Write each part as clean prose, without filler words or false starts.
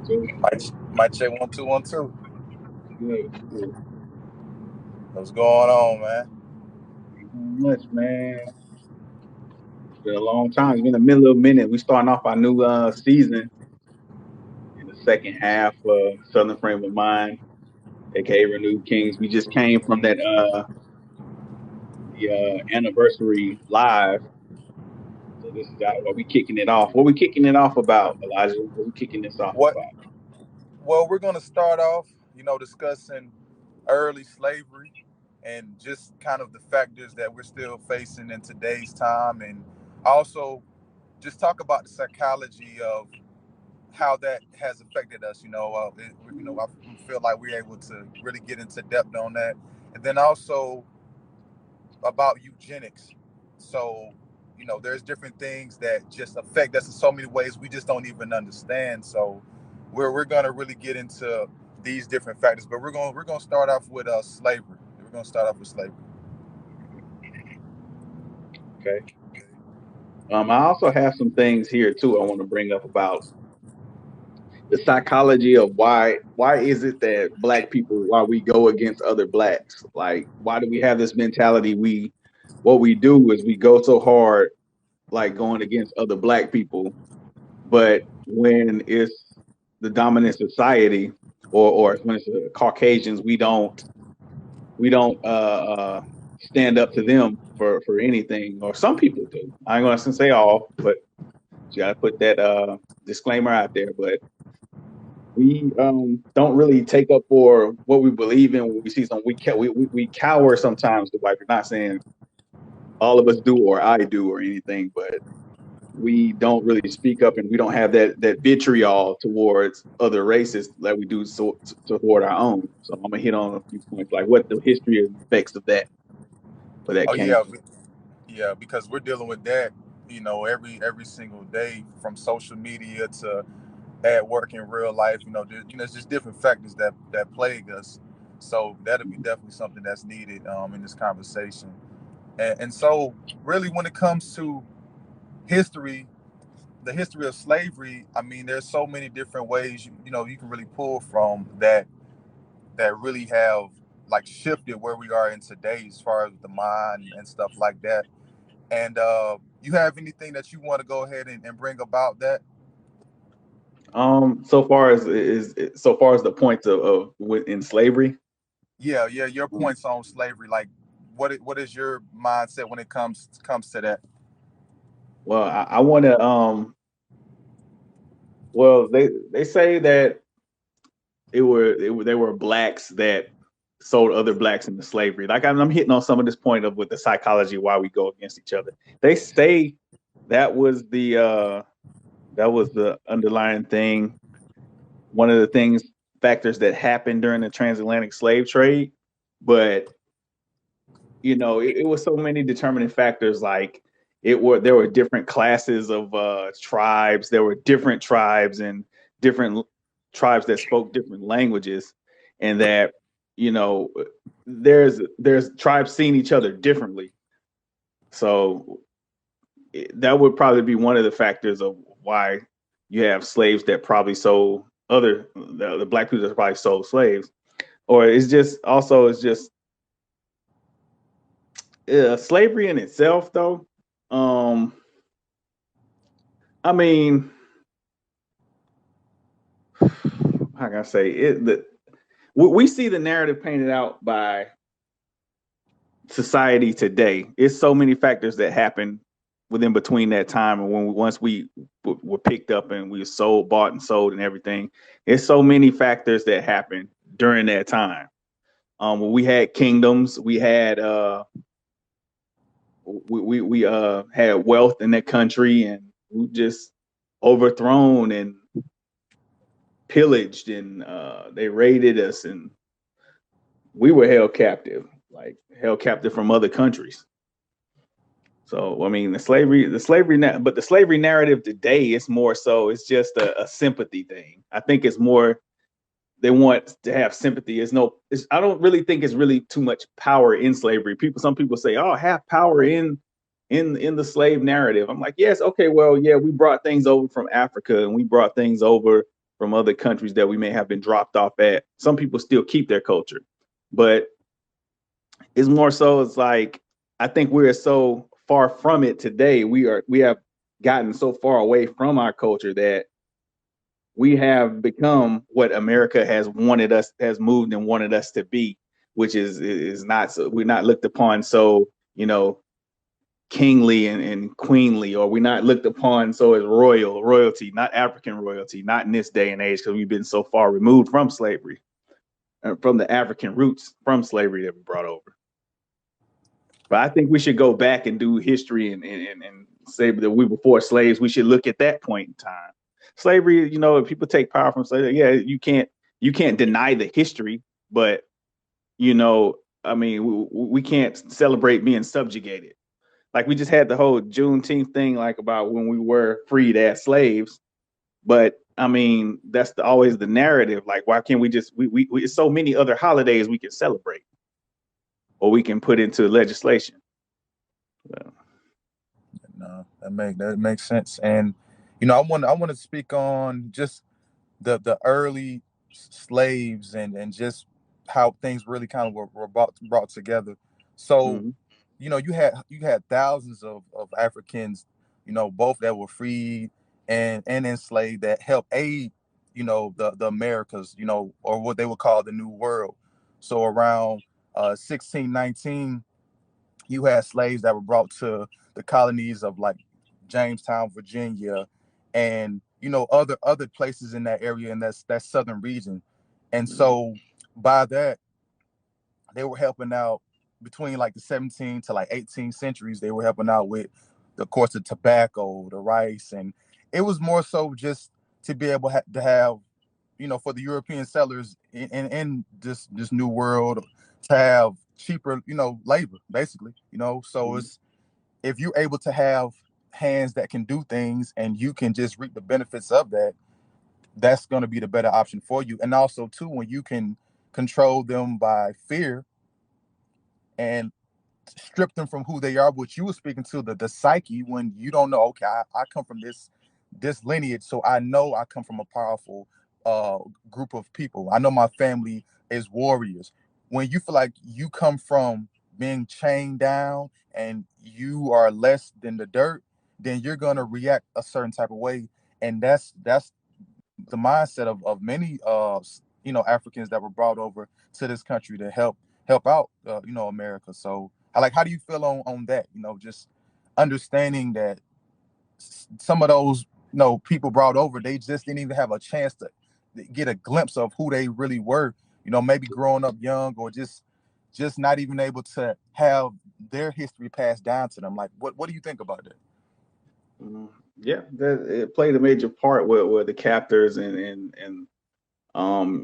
So Might check 1 2 1 2. good, good. What's going on, man? Ain't doing much, man. It's been a long time. It's been a middle of a minute. We starting off our new season in the second half. Southern Frame of Mind, aka Renewed Kings. We just came from that the anniversary live. So this is what we kicking it off. What we kicking it off about, Elijah? What we kicking this off What? about? Well, we're gonna start off, discussing early slavery and just kind of the factors that we're still facing in today's time, and also just talk about the psychology of how that has affected us. I feel like we're able to really get into depth on that, and then also about eugenics. So, there's different things that just affect us in so many ways we just don't even understand. So, we're gonna really get into these different factors, but we're gonna start off with slavery. We're gonna start off with slavery. Okay. I also have some things here too I want to bring up about the psychology of why is it that black people, why we go against other blacks, like why do we have this mentality? What we do is we go so hard like going against other black people, but when it's the dominant society, or when it's the Caucasians, we don't stand up to them for anything. Or some people do. I ain't gonna say all, but you gotta put that disclaimer out there. But we don't really take up for what we believe in. When we see something, we cower sometimes to white. We're not saying all of us do or I do or anything, but we don't really speak up, and we don't have that vitriol towards other races like we do toward our own. So I'm gonna hit on a few points, like what the history and effects of that, where that Oh came yeah, from. yeah, because we're dealing with that, every single day, from social media to at work in real life. It's just different factors that plague us. So that'll be definitely something that's needed in this conversation. And so, really, when it comes to history, the history of slavery, I mean, there's so many different ways you can really pull from that really have like shifted where we are in today as far as the mind and stuff like that. And you have anything that you want to go ahead and bring about that? So far as the points in slavery. Yeah, yeah, your um, points on slavery. Like, what is your mindset when it comes to that? well, I want to well, they say that they were blacks that sold other blacks into slavery. Like I'm hitting on some of this point of with the psychology why we go against each other. They say that was the underlying thing. One of the factors that happened during the transatlantic slave trade, but it was so many determining factors. Like there were different classes of tribes. There were different tribes and different tribes that spoke different languages, and that you know there's tribes seeing each other differently. So that would probably be one of the factors of why you have slaves that probably sold the black people that probably sold slaves. Or it's just slavery in itself, though. Um, I mean, how can I say it? We see the narrative painted out by society today. It's so many factors that happen within between that time and once we were picked up and we were sold, bought and sold and everything. It's so many factors that happened during that time. When we had kingdoms, we had we had wealth in that country, and we just overthrown and pillaged, and they raided us, and we were held captive from other countries. So I mean, but the slavery narrative today is more so. It's just a sympathy thing. I think it's more they want to have sympathy. I don't really think it's really too much power in slavery. Some people say, "Oh, have power in the slave narrative." I'm like, yes, okay, well, yeah, we brought things over from Africa, and we brought things over from other countries that we may have been dropped off at. Some people still keep their culture, but it's more so it's like I think we're so far from it today. We have gotten so far away from our culture that we have become what America has moved and wanted us to be, which is not so we're not looked upon so, kingly and queenly, or we're not looked upon so as royalty, not African royalty, not in this day and age, because we've been so far removed from slavery, from the African roots from slavery that we brought over. But I think we should go back and do history and say that we were before slaves. We should look at that point in time. Slavery, if people take power from slavery, yeah, you can't deny the history, but we can't celebrate being subjugated. Like we just had the whole Juneteenth thing, like about when we were freed as slaves. But I mean, that's always the narrative. Like, why can't we just we so many other holidays we can celebrate, or we can put into legislation. So. No, that makes sense. And I want to speak on just the early slaves and just how things really kind of were brought together. So Mm-hmm. you had thousands of Africans, both that were freed and enslaved, that helped aid the Americas, or what they would call the New World. So around 1619, you had slaves that were brought to the colonies of like Jamestown, Virginia, and other places in that area, and that southern region. And so by that, they were helping out between like the 17th to like 18th centuries. They were helping out with, of course, the tobacco, the rice, and it was more so just to be able to have, for the European settlers in this new world, to have cheaper, labor, basically. So Mm-hmm. it's, if you're able to have hands that can do things and you can just reap the benefits of that, that's going to be the better option for you. And also too, when you can control them by fear and strip them from who they are, which you were speaking to, the psyche, when you don't know, okay, I come from this lineage, so I know I come from a powerful uh group of people. I know my family is warriors. When you feel like you come from being chained down and you are less than the dirt, then you're going to react a certain type of way. And that's the mindset of many Africans that were brought over to this country to help out America. So how do you feel on that, just understanding that some of those people brought over, they just didn't even have a chance to get a glimpse of who they really were, maybe growing up young, or just not even able to have their history passed down to them. Like, what do you think about that? Yeah, it played a major part with the captors and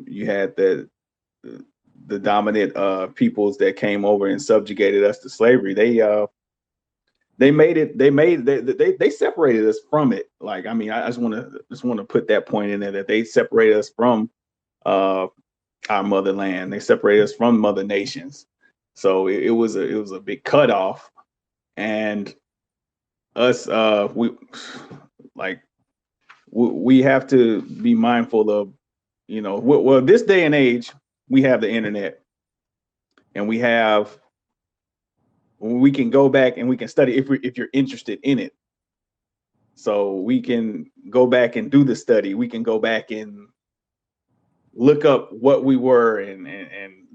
you had the dominant peoples that came over and subjugated us to slavery. They separated us from it. Like, I mean, I just want to put that point in there, that they separated us from uh our motherland. They separated us from mother nations. So it was a big cutoff. And us like we have to be mindful of, well, this day and age, we have the internet, and we can go back and we can study if you're interested in it. So we can go back and do the study. We can go back and look up what we were, and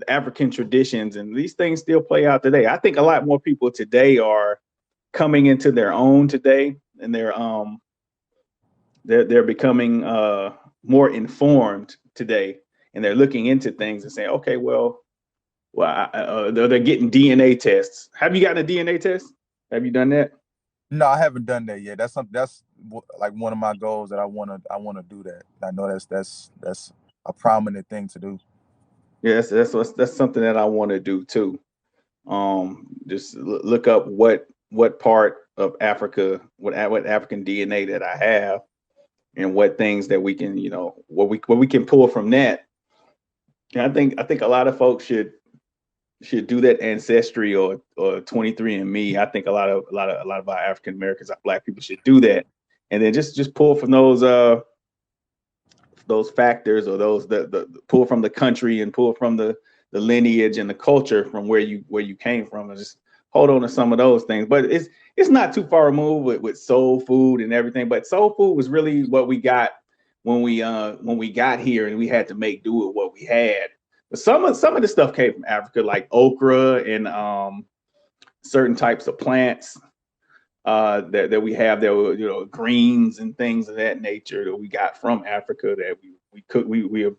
African traditions, and these things still play out today. I think a lot more people today are coming into their own today, and they're becoming more informed today, and they're looking into things and saying, okay, they're getting DNA tests. Have you gotten a DNA test? Have you done that? No, I haven't done that yet. That's something that's like one of my goals, that I want to do that. I know that's a prominent thing to do. Yes, that's something that I want to do too. Just look up what part of Africa, what African DNA that I have, and what things that we can, what we can pull from that. And I think a lot of folks should do that ancestry or 23andMe. I think a lot of our African Americans, our Black people, should do that, and then just pull from those those factors, or those the pull from the country and pull from the lineage and the culture from where you came from, and just hold on to some of those things. But it's not too far removed with soul food and everything. But soul food was really what we got when we got here, and we had to make do with what we had. But some of the stuff came from Africa, like okra and certain types of plants that we have, that were, greens and things of that nature that we got from Africa, that we cook, we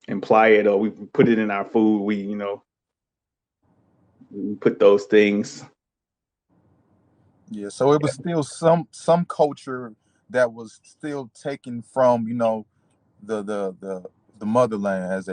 imply it, or we put it in our food. We put those things. Yeah, so it was still some culture that was still taken from, the the motherland, as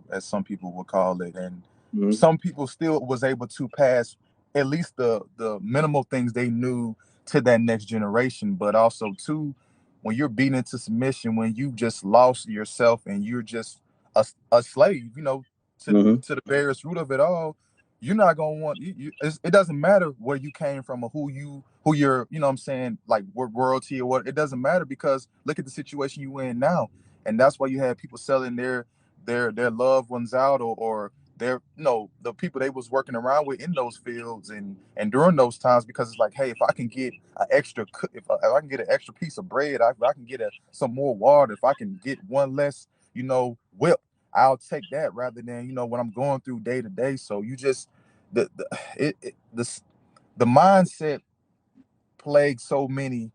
as some people would call it, and Mhm. some people still was able to pass at least the minimal things they knew to that next generation. But also too, when you're beaten into submission, when you just lost yourself and you're just a slave, Mhm. to the various root of it all, you're not gonna want it doesn't matter where you came from, or who you're, what I'm saying, like what royalty or what. It doesn't matter, because look at the situation you in now. And that's why you have people selling their loved ones out, or their, the people they was working around with in those fields and during those times, because it's like, hey, if I can get an extra if I can get an extra piece of bread, if I can get some more water, if I can get one less, whip, I'll take that, rather than, what I'm going through day to day. So you just the it, it the mindset plagued so many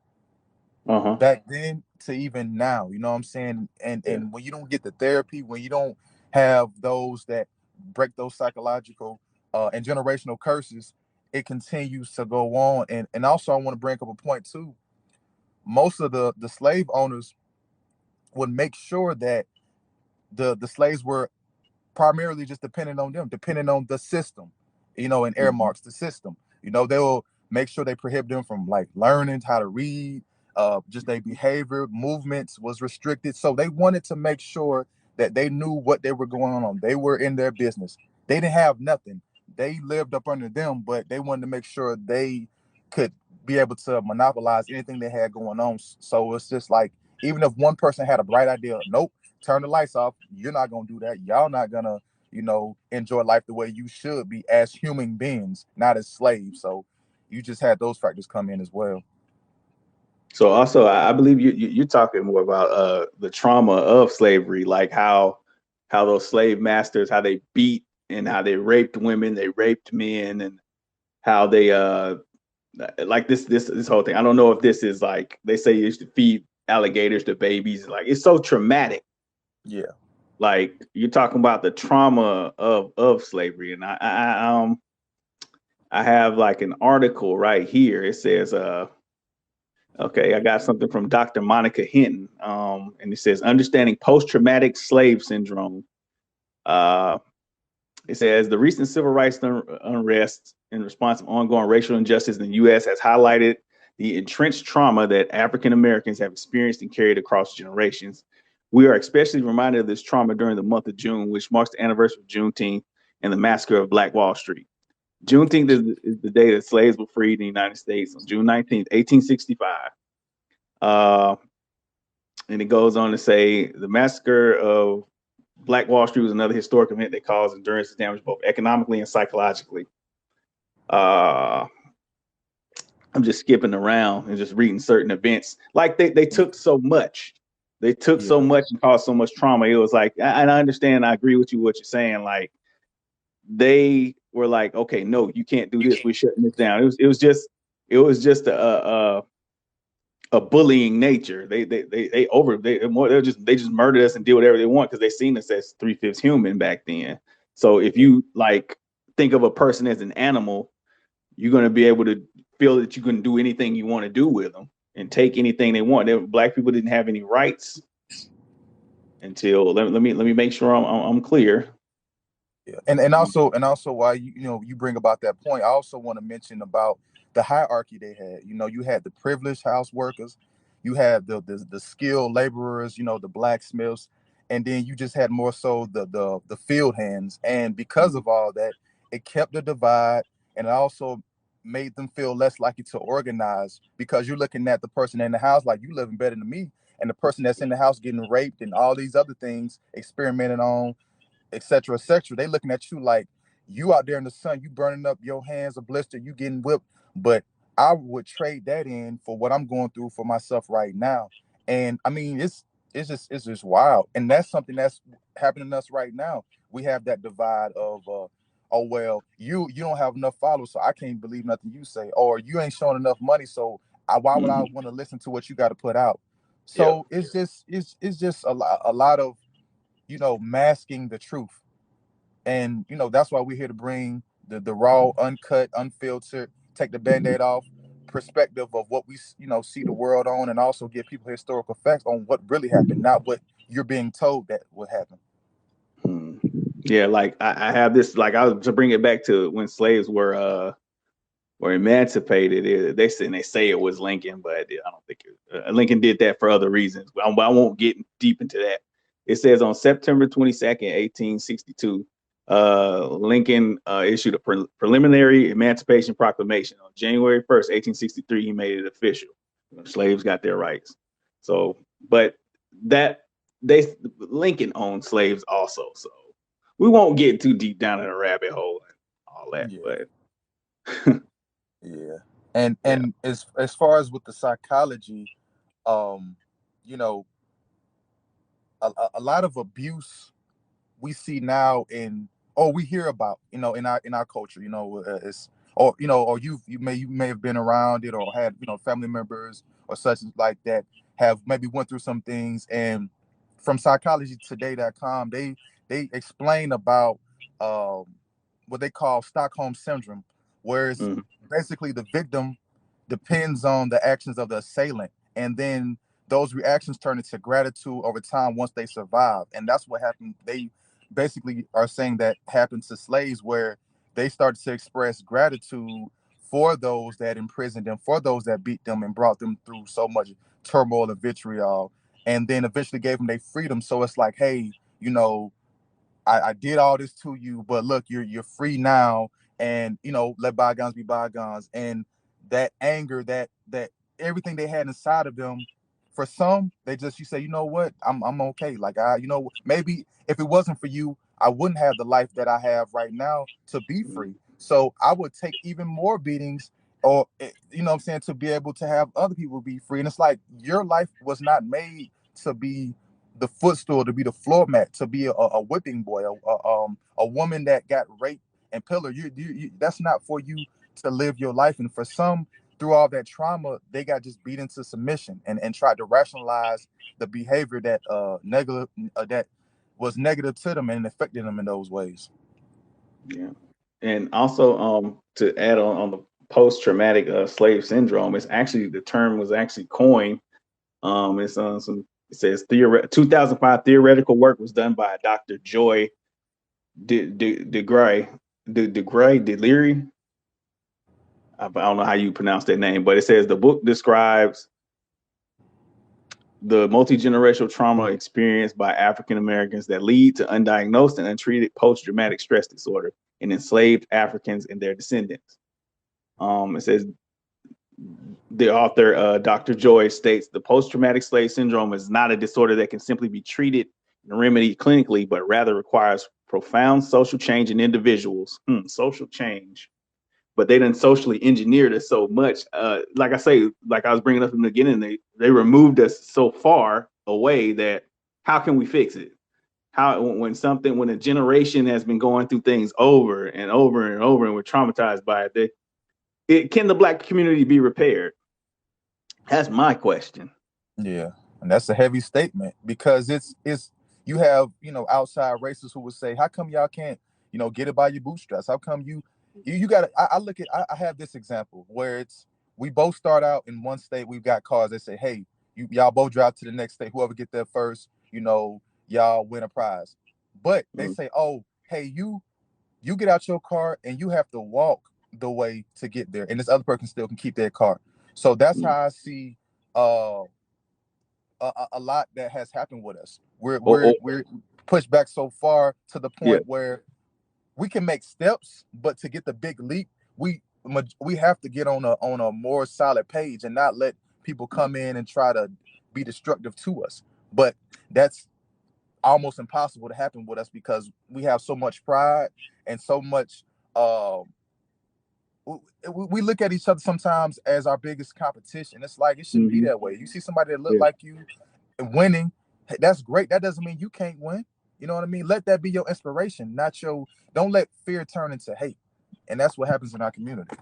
Uh-huh. back then to even now, you know what I'm saying? And Yeah. when you don't get the therapy, when you don't have those that break those psychological and generational curses, it continues to go on. And also, I want to bring up a point too. Most of the slave owners would make sure that the slaves were primarily just depending on them, depending on the system, and air Mhm. marks, the system. They will make sure they prohibit them from like learning how to read, just their behavior, movements was restricted. So they wanted to make sure that they knew what they were going on. They were in their business. They didn't have nothing. They lived up under them, but they wanted to make sure they could be able to monopolize anything they had going on. So it's just like, even if one person had a bright idea, nope, turn the lights off. You're not gonna do that. Y'all not gonna, enjoy life the way you should be as human beings, not as slaves. So you just had those factors come in as well. So also, I believe you're talking more about the trauma of slavery, like how those slave masters, how they beat and how they raped women, they raped men, and how they like this whole thing. I don't know if this is, like they say you used to feed alligators to babies. Like, it's so traumatic. Yeah. Like, you're talking about the trauma of slavery, and I have like an article right here. It says okay, I got something from Dr. Monica Hinton, and it says understanding post-traumatic slave syndrome. Uh, it says the recent civil rights unrest in response to ongoing racial injustice in the U.S. has highlighted the entrenched trauma that African Americans have experienced and carried across generations. We are especially reminded of this trauma during the month of June, which marks the anniversary of Juneteenth and the massacre of Black Wall Street. Juneteenth is the day that slaves were freed in the United States on June 19th, 1865. Uh, and it goes on to say the massacre of Black Wall Street was another historic event that caused endurance damage both economically and psychologically. Uh, I'm just skipping around and just reading certain events. Like, they took so much. They took so Yeah. much and caused so much trauma. It was like, and I understand, I agree with you what you're saying. Like, they were like, okay, no, you can't do this. We're shutting this down. It was just a bullying nature. They just murdered us and did whatever they want because they seen us as 3/5 human back then. So if Yeah. you, like, think of a person as an animal, you're gonna be able to feel that you can do anything you want to do with them and take anything they want. Black people didn't have any rights until, let me make sure I'm clear. Yeah. And also why you bring about that point, I also want to mention about the hierarchy they had. You had the privileged house workers, you had the skilled laborers, the blacksmiths, and then you just had more so the field hands. And because of all that, it kept the divide, and it also made them feel less likely to organize, because you're looking at the person in the house like, you living better than me, and the person that's in the house getting raped and all these other things experimented on, etc., etc. They looking at you like you out there in the sun, you burning up, your hands are blistered, you getting whipped. But I would trade that in for what I'm going through for myself right now. And I mean, it's just wild, and that's something that's happening to us right now. We have that divide of oh well, you don't have enough followers, so I can't believe nothing you say, or you ain't showing enough money, so why would I Mm-hmm. want to listen to what you got to put out? Yeah. So it's just a lot of masking the truth. And that's why we're here to bring the raw, uncut, unfiltered, take the band-aid off perspective of what we see the world on, and also give people historical facts on what really happened, not what you're being told that would happen. Hmm. Yeah, like I have this, like I was to bring it back to when slaves were emancipated. They say it was Lincoln, but I don't think Lincoln did that for other reasons. But I won't get deep into that. It says on September 22nd, 1862, Lincoln issued a preliminary Emancipation Proclamation. On January 1st, 1863, he made it official. Slaves got their rights. So, but that they Lincoln owned slaves also. So we won't get too deep down in a rabbit hole and all that. Yeah, But yeah. and yeah. and as far as with the psychology, um you know a lot of abuse we see now in, or we hear about, in our culture, it's, or or you may have been around it, or had family members or such like that have maybe went through some things. And from psychologytoday.com, they explain about um what they call Stockholm Syndrome, whereas Mm-hmm. basically the victim depends on the actions of the assailant, and then those reactions turn into gratitude over time once they survive. And that's what happened. They basically are saying that happened to slaves, where they started to express gratitude for those that imprisoned them, for those that beat them and brought them through so much turmoil and vitriol, and then eventually gave them their freedom. So it's like, hey, I did all this to you, but look, you're free now, and let bygones be bygones. And that anger, that everything they had inside of them, for some, they just, you say, you know what, I'm okay. Like, maybe if it wasn't for you, I wouldn't have the life that I have right now to be free. So I would take even more beatings, or what I'm saying, to be able to have other people be free. And it's like, your life was not made to be the footstool, to be the floor mat, to be a whipping boy, a woman that got raped and pillared. That's not for you to live your life. And for some, through all that trauma, they got just beat into submission, and tried to rationalize the behavior that was negative to them and affected them in those ways. Yeah. And also, to add on the post-traumatic slave syndrome, it's actually the term was actually coined. It's on some. It says 2005 theoretical work was done by Dr. Joy DeGray, Deliri. I don't know how you pronounce that name, but it says the book describes the multi-generational trauma experienced by African Americans that lead to undiagnosed and untreated post-traumatic stress disorder in enslaved Africans and their descendants. It says the author, Dr. Joy, states the post-traumatic slave syndrome is not a disorder that can simply be treated and remedied clinically, but rather requires profound social change in individuals. Social change. But they done socially engineered us so much. Like I say, like I was bringing up in the beginning, they removed us so far away that how can we fix it? How when a generation has been going through things over and over and over and we're traumatized by it, can the black community be repaired? That's my question. Yeah, and that's a heavy statement, because it's you have outside racists who would say, how come y'all can't get it by your bootstraps? How come you got to? I look at, I have this example where it's, we both start out in one state, we've got cars. They say, hey, y'all both drive to the next state. Whoever get there first, y'all win a prize. But they Mm, say, oh, hey, you get out your car and you have to walk the way to get there, and this other person still can keep their car. So that's mm. how I see. Uh, a lot that has happened with us. We're Oh, we're oh, we're pushed back so far to the yeah, point where we can make steps, but to get the big leap, we have to get on a more solid page, and not let people come in and try to be destructive to us. But that's almost impossible to happen with us because we have so much pride and so much. We look at each other sometimes as our biggest competition. It's like it shouldn't be Mm-hmm. that way. You see somebody that look Yeah. like you and winning, that's great. That doesn't mean you can't win. You know what I mean? Let that be your inspiration, not your. Don't let fear turn into hate, and that's what happens in our community.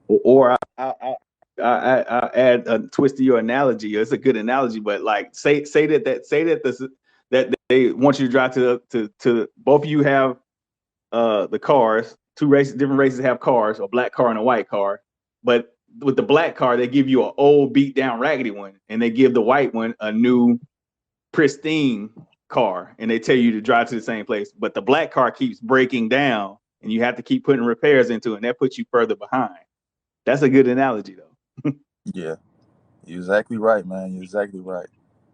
Or I add a twist to your analogy. It's a good analogy, but like say that they want you to drive to both of you have the cars. Different races have cars, a black car and a white car. But with the black car, they give you an old, beat down, raggedy one, and they give the white one a new, pristine car, and they tell you to drive to the same place. But the black car keeps breaking down, and you have to keep putting repairs into it, and that puts you further behind. That's a good analogy, though. Yeah, you're exactly right, man. You're exactly right.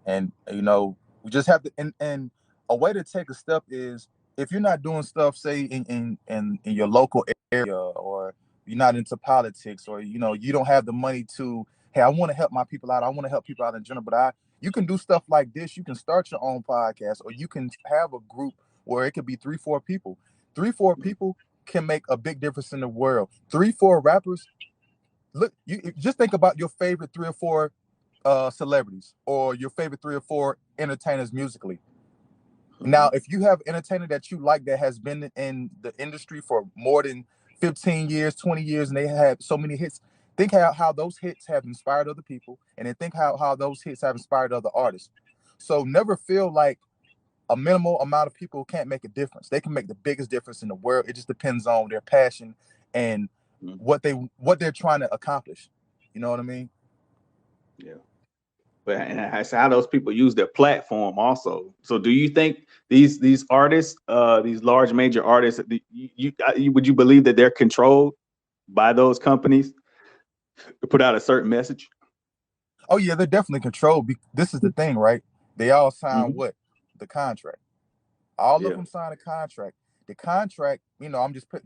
And we just have to. And a way to take a step is if you're not doing stuff, say in your local area, or you're not into politics, or you don't have the money to. Hey, I want to help my people out. I want to help people out in general, but you can do stuff like this. You can start your own podcast, or you can have a group where it could be 3-4 people. 3-4 people can make a big difference in the world. 3-4 rappers. Look, you just think about your favorite 3 or 4 celebrities, or your favorite 3 or 4 entertainers musically. Now, if you have an entertainer that you like that has been in the industry for more than 15 years, 20 years, and they have so many hits, think how those hits have inspired other people, and then think how those hits have inspired other artists. So never feel like a minimal amount of people can't make a difference. They can make the biggest difference in the world. It just depends on their passion and Mm-hmm. what they're trying to accomplish. You know what I mean? Yeah. But and that's how those people use their platform also. So do you think these artists, these large major artists, would you believe that they're controlled by those companies to put out a certain message? Oh yeah, they're definitely controlled. This is the thing, right? They all sign Mm-hmm. what? The contract. All of Yeah. them sign a contract. The contract, I'm just put,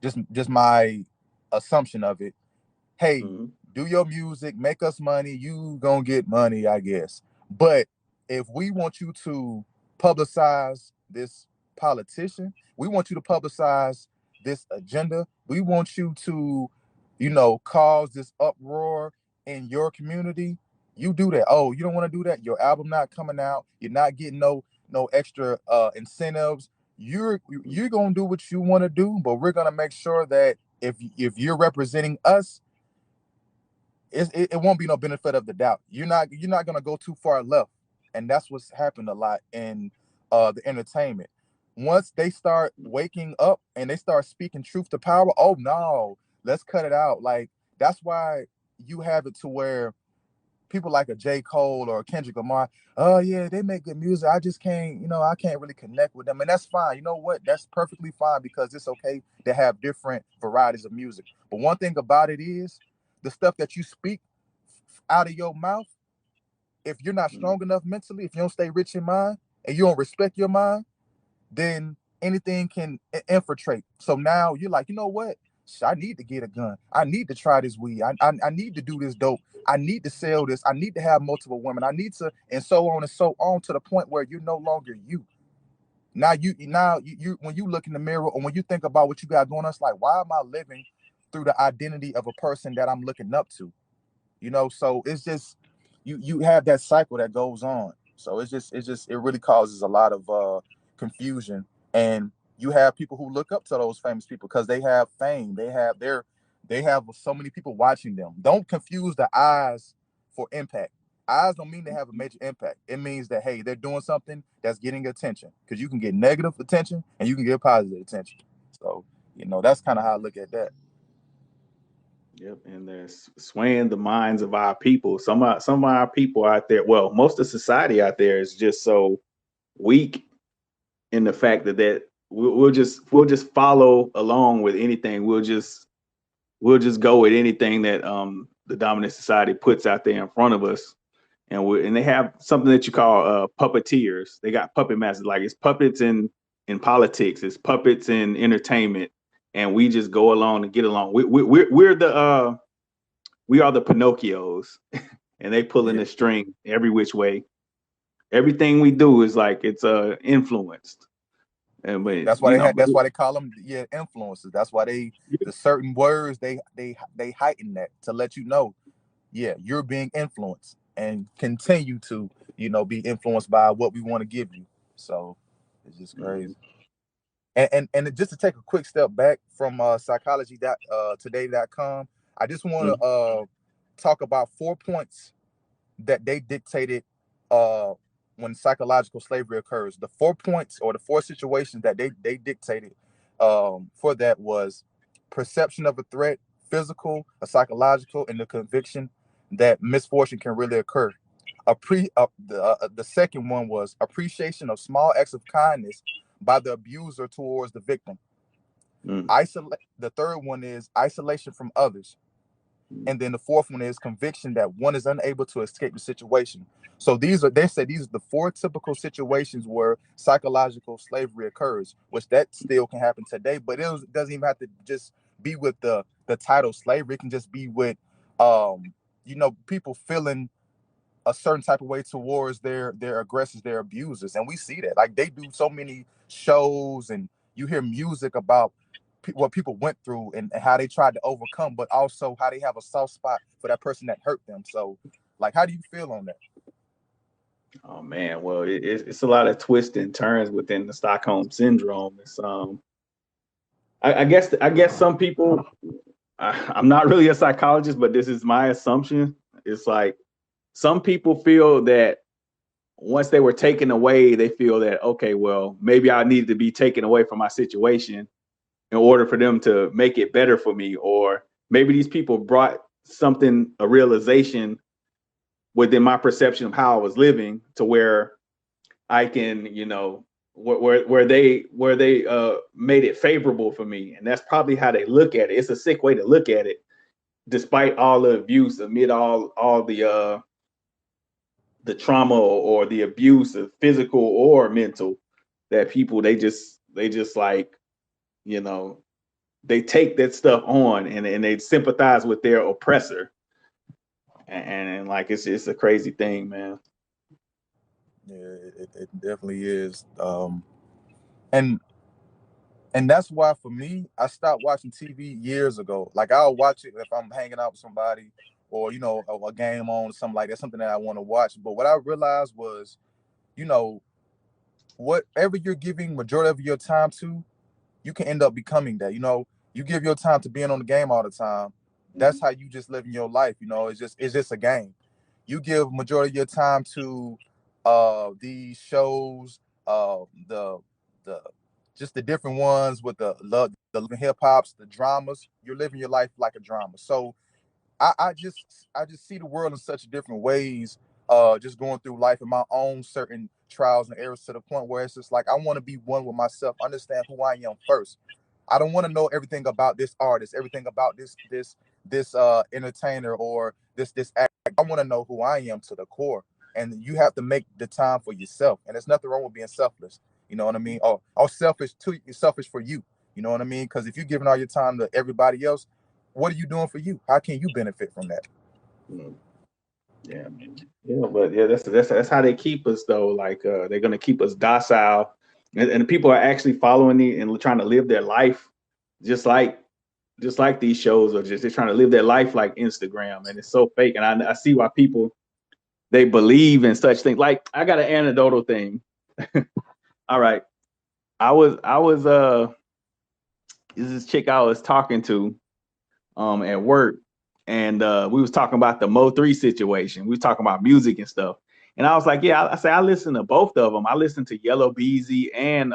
just my assumption of it. Hey, Mm-hmm. do your music, make us money, you gonna get money, I guess. But if we want you to publicize this politician, we want you to publicize this agenda, we want you to, cause this uproar in your community, you do that. Oh, you don't want to do that? Your album not coming out, you're not getting no extra incentives. You're gonna do what you want to do, but we're gonna make sure that if you're representing us, it won't be no benefit of the doubt. You're not gonna go too far left, and that's what's happened a lot in the entertainment. Once they start waking up and they start speaking truth to power, oh no, let's cut it out. Like that's why you have it to where people like a J. Cole or Kendrick Lamar, oh yeah, they make good music. I just can't, I can't really connect with them. And that's fine. You know what? That's perfectly fine because it's okay to have different varieties of music. But one thing about it is the stuff that you speak out of your mouth, if you're not Mm-hmm. strong enough mentally, if you don't stay rich in mind and you don't respect your mind, then anything can infiltrate. So now you're like, you know what? I need to get a gun. I need to try this weed. I need to do this dope. I need to sell this. I need to have multiple women. I need to, and so on and so on, to the point where you're no longer you. Now you when you look in the mirror or when you think about what you got going on, it's like, why am I living through the identity of a person that I'm looking up to? So it's just you have that cycle that goes on. So it really causes a lot of confusion. And you have people who look up to those famous people because they have fame, they have so many people watching them. Don't confuse the eyes for impact. Eyes don't mean they have a major impact. It means that, hey, they're doing something that's getting attention, because you can get negative attention and you can get positive attention. So that's kind of how I look at that. Yep, and they're swaying the minds of our people. Some of our people out there, well, most of society out there is just so weak in the fact that we'll just follow along with anything. We'll just go with anything that the dominant society puts out there in front of us, and they have something that you call puppeteers. They got puppet masters, like it's puppets in politics, it's puppets in entertainment, and we just go along and get along. We are the Pinocchios, and they pulling Yeah, the string every which way. Everything we do is like it's influenced, and but that's why you they know, had. That's why they call them influencers. That's why the certain words they heighten that to let you know, yeah, you're being influenced and continue to be influenced by what we want to give you. So it's just mhm, crazy. And just to take a quick step back from psychology.today.com, I just want mhm, to talk about 4 points that they dictated uh, when psychological slavery occurs. The 4 points or the 4 situations that they dictated for that was perception of a threat, physical, a psychological, and the conviction that misfortune can really occur. The second one was appreciation of small acts of kindness by the abuser towards the victim. mhm, Isolate. The third one is isolation from others, mhm, and then the fourth one is conviction that one is unable to escape the situation. So they say these are the four typical situations where psychological slavery occurs, which that still can happen today, but doesn't even have to just be with the title slavery. It can just be with people feeling a certain type of way towards their aggressors, their abusers, and we see that. Like, they do so many shows, and you hear music about what people went through and how they tried to overcome, but also how they have a soft spot for that person that hurt them. So, like, how do you feel on that? Oh man, well, it's a lot of twists and turns within the Stockholm Syndrome. It's I guess some people. I'm not really a psychologist, but this is my assumption. It's like some people feel that once they were taken away, they feel that okay, well, maybe I needed to be taken away from my situation in order for them to make it better for me, or maybe these people brought something, a realization within my perception of how I was living to where I can, where they made it favorable for me, and that's probably how they look at it. It's a sick way to look at it, despite all the abuse, amid all the trauma or the abuse of physical or mental, that people they just like, you know, they take that stuff on, and they sympathize with their oppressor, and like it's a crazy thing, man. Yeah, it definitely is. And and that's why for me, I stopped watching TV years ago. Like, I'll watch it if I'm hanging out with somebody, or a game on or something like that, something that I want to watch. But what I realized was, you know, whatever you're giving majority of your time to, you can end up becoming that. You give your time to being on the game all the time. That's how you just living your life. It's just a game. You give majority of your time to these shows, the the just the different ones with the hip hops, the dramas. You're living your life like a drama. So I just see the world in such different ways. Just going through life in my own certain trials and errors, to the point where it's just like I want to be one with myself, understand who I am first. I don't want to know everything about this artist, everything about this entertainer, or this act. I want to know who I am to the core. And you have to make the time for yourself. And there's nothing wrong with being selfless. You know what I mean? Or selfish for you. You know what I mean? Because if you're giving all your time to everybody else, what are you doing for you? How can you benefit from that? Mm, yeah, man. Yeah, but yeah, that's how they keep us though. Like they're gonna keep us docile, and people are actually following it and trying to live their life just like these shows are just they're trying to live their life like Instagram, and it's so fake. And I see why people they believe in such things. Like I got an anecdotal thing. All right, I was this chick I was talking to at work, and we was talking about the Mo3 situation. We was talking about music and stuff. And I was like, yeah, I say I listen to both of them. I listen to Yellow Beezy and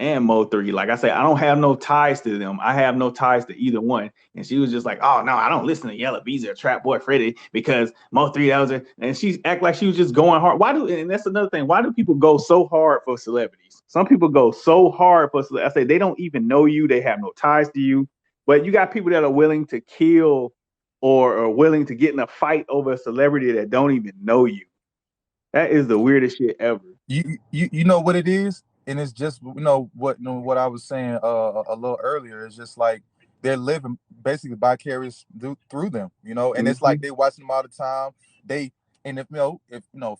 Mo3. Like I say, I don't have no ties to them. I have no ties to either one. And she was just like, oh no, I don't listen to Yellow Beezy or Trap Boy Freddy because Mo3 that was it. And she act like she was just going hard. Why do and that's another thing. Why do people go so hard for celebrities? Some people go so hard for I say they don't even know you, they have no ties to you. But you got people that are willing to kill or are willing to get in a fight over a celebrity that don't even know you. That is the weirdest shit ever. You know what it is, and it's just what I was saying a little earlier. It's just like they're living basically vicarious through them, you know. And it's Mm-hmm. like they watching them all the time. They and if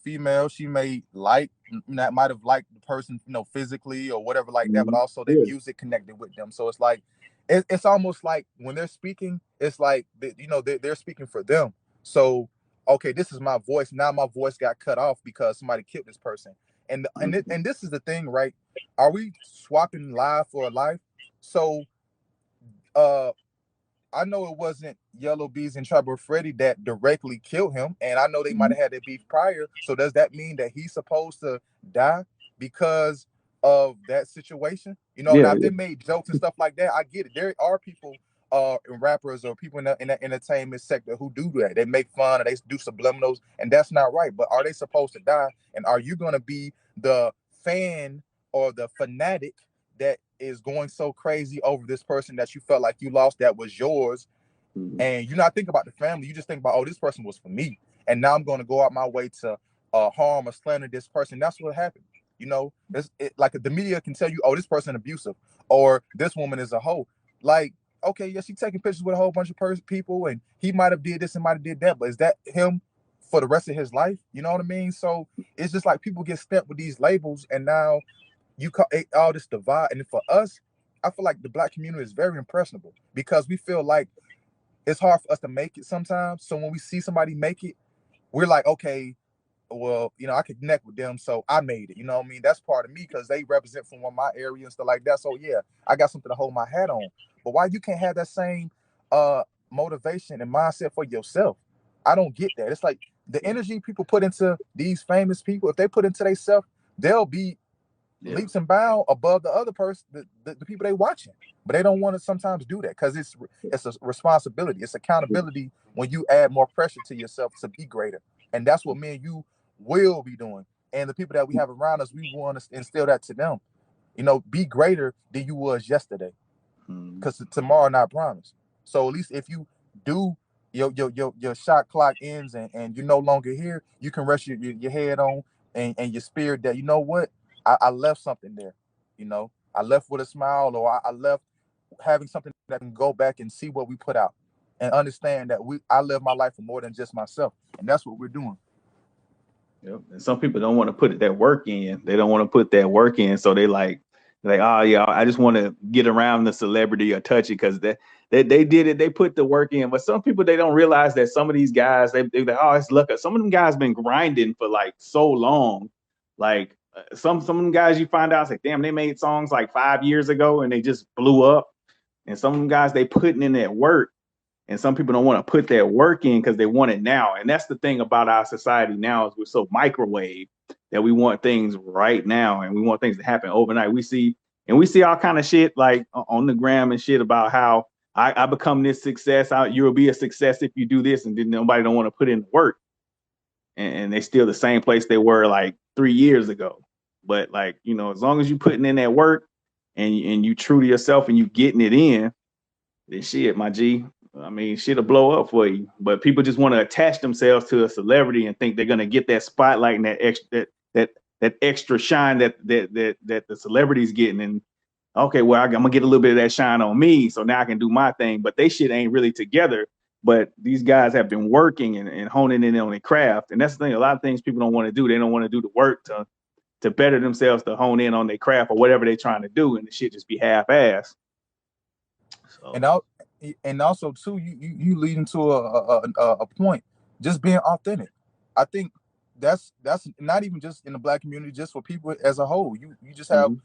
female, she may like that might have liked the person, physically or whatever like that, but Mm-hmm. also their Yeah. music connected with them. So it's like it's almost like when they're speaking, it's like they're speaking for them. So okay, this is my voice. Now my voice got cut off because somebody killed this person. Mm-hmm. And this is the thing, right? Are we swapping life for a life? So uh I know it wasn't Yellow Bees and Tribal Freddy that directly killed him, and I know they might Mm-hmm. have had their beef prior. So does that mean that he's supposed to die because of that situation? Yeah. Now if Yeah. they made jokes and stuff like that, I get it. There are people, and rappers or people in the entertainment sector who do that. They make fun or they do subliminals, and that's not right. But are they supposed to die? And are you going to be the fan or the fanatic that is going so crazy over this person that you felt like you lost that was yours, Mm-hmm. and you not think about the family, you just think about, oh, this person was for me, and now I'm going to go out my way to harm or slander this person. That's what happened. Like the media can tell you, oh, this person abusive, or this woman is a hoe. Like, okay, yeah, she taking pictures with a whole bunch of people, and he might have did this and might have did that, but is that him for the rest of his life? You know what I mean? So it's just like people get stamped with these labels, and now you call all this divide. And for us, I feel like the black community is very impressionable because we feel like it's hard for us to make it sometimes. So when we see somebody make it, we're like, okay, well, I could connect with them, so I made it. You know what I mean? That's part of me because they represent from one of my area and stuff like that. So yeah, I got something to hold my hat on. But why you can't have that same motivation and mindset for yourself? I don't get that. It's like the energy people put into these famous people, if they put into themselves, they'll be Yeah. leaps and bounds above the other person, the people they watching. But they don't want to sometimes do that because it's a responsibility, it's accountability when you add more pressure to yourself to be greater. And that's what me and you will be doing. And the people that we have around us, we want to instill that to them. Be greater than you was yesterday, Mm-hmm. because tomorrow not promised. So at least if you do your shot clock ends and you're no longer here, you can rest your head on and your spirit that, you know what, I left something there. I left with a smile, or I left having something that can go back and see what we put out and understand that I live my life for more than just myself. And that's what we're doing. Yep. And some people don't want to put that work in. They don't want to put that work in. So they like, oh yeah, I just want to get around the celebrity or touch it because they did it. They put the work in. But some people, they don't realize that some of these guys, they like, oh, it's luck. Some of them guys been grinding for like so long. Like some of them guys, you find out, it's like, damn, they made songs like 5 years ago and they just blew up. And some of them guys, they putting in that work. And some people don't want to put that work in because they want it now. And that's the thing about our society now, is we're so microwave that we want things right now and we want things to happen overnight. We see all kind of shit like on the gram and shit about how I become this success. You'll be a success if you do this, and then nobody don't want to put in the work. And they still the same place they were like 3 years ago. But like, as long as you putting in that work and you true to yourself and you getting it in, then shit, my G. I mean, shit'll blow up for you. But people just want to attach themselves to a celebrity and think they're gonna get that spotlight and that extra shine that the celebrity's getting. And okay, well, I'm gonna get a little bit of that shine on me, so now I can do my thing. But they shit ain't really together. But these guys have been working and honing in on their craft, and that's the thing. A lot of things people don't want to do. They don't want to do the work to better themselves, to hone in on their craft or whatever they're trying to do, and the shit just be half-assed. And So. out and also too, you lead into a point, just being authentic. I think that's not even just in the black community, just for people as a whole. You just have Mhm.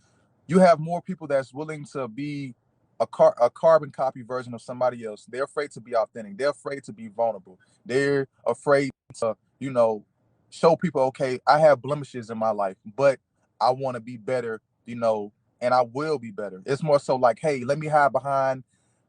you have more people that's willing to be a carbon copy version of somebody else. They're afraid to be authentic. They're afraid to be vulnerable. They're afraid to, show people, okay, I have blemishes in my life, but I want to be better, and I will be better. It's more so like, hey, let me hide behind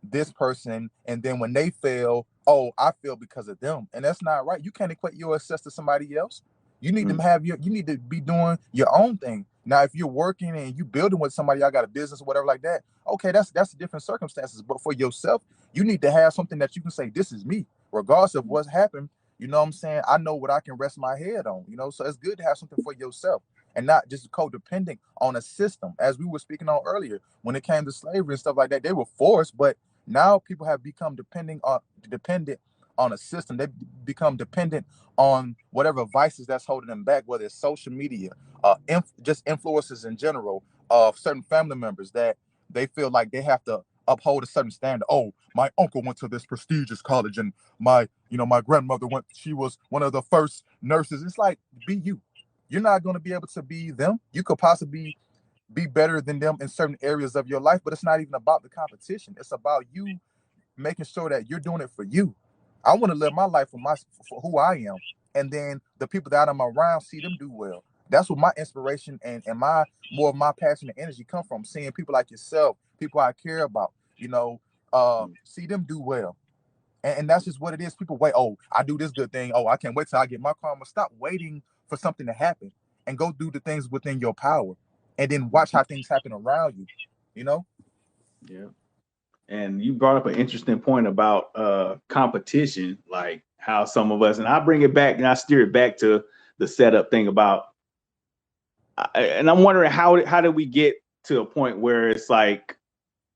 this person, and then when they fail, oh, I feel because of them. And that's not right. You can't equate your success to somebody else. Mm. You need to be doing your own thing. Now, if you're working and you building with somebody, I got a business or whatever like that, okay, that's different circumstances. But for yourself, you need to have something that you can say, this is me, regardless of what's happened. You know what I'm saying? I know what I can rest my head on, so it's good to have something for yourself and not just codependent on a system. As we were speaking on earlier, when it came to slavery and stuff like that, they were forced, but Now people have become dependent on a system. They become dependent on whatever vices that's holding them back, whether it's social media, just influences in general of certain family members that they feel like they have to uphold a certain standard. Oh, my uncle went to this prestigious college, and my grandmother went. She was one of the first nurses. It's like, be you. You're not going to be able to be them. You could possibly be better than them in certain areas of your life, but it's not even about the competition. It's about you making sure that you're doing it for you. I want to live my life for who I am, and then the people that I'm around, see them do well. That's what my inspiration and my more of my passion and energy come from. Seeing people like yourself, people I care about, see them do well. And that's just what it is. People wait, oh, I do this good thing. Oh, I can't wait till I get my karma. Stop waiting for something to happen and go do the things within your power, and then watch how things happen around you. You know? Yeah. And you brought up an interesting point about competition, like how some of us, and I bring it back and I steer it back to the setup thing about, and I'm wondering how did we get to a point where it's like,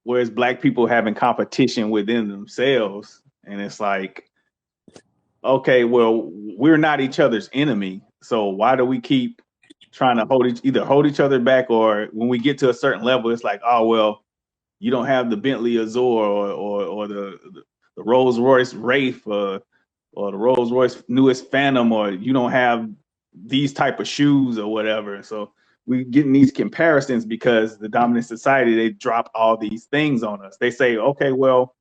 whereas Black people having competition within themselves, and it's like, okay, well, we're not each other's enemy, so why do we keep trying to either hold each other back, or when we get to a certain level, it's like, oh well, you don't have the Bentley Azure or the Rolls Royce Wraith or the Rolls Royce newest Phantom, or you don't have these type of shoes or whatever. So we getting these comparisons because the dominant society, they drop all these things on us. They say, okay, well,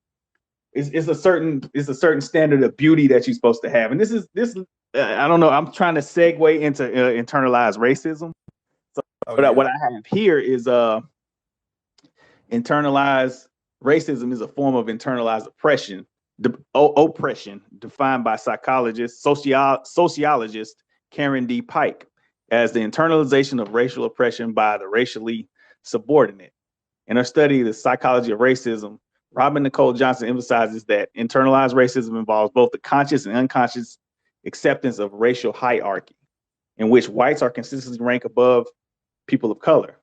it's a certain standard of beauty that you're supposed to have, and this. I don't know. I'm trying to segue into internalized racism. So Oh yeah. what I have here is internalized racism is a form of internalized oppression, defined by sociologist Karen D. Pike as the internalization of racial oppression by the racially subordinate. In her study, The Psychology of Racism, Robin Nicole Johnson emphasizes that internalized racism involves both the conscious and unconscious acceptance of racial hierarchy, in which whites are consistently ranked above people of color.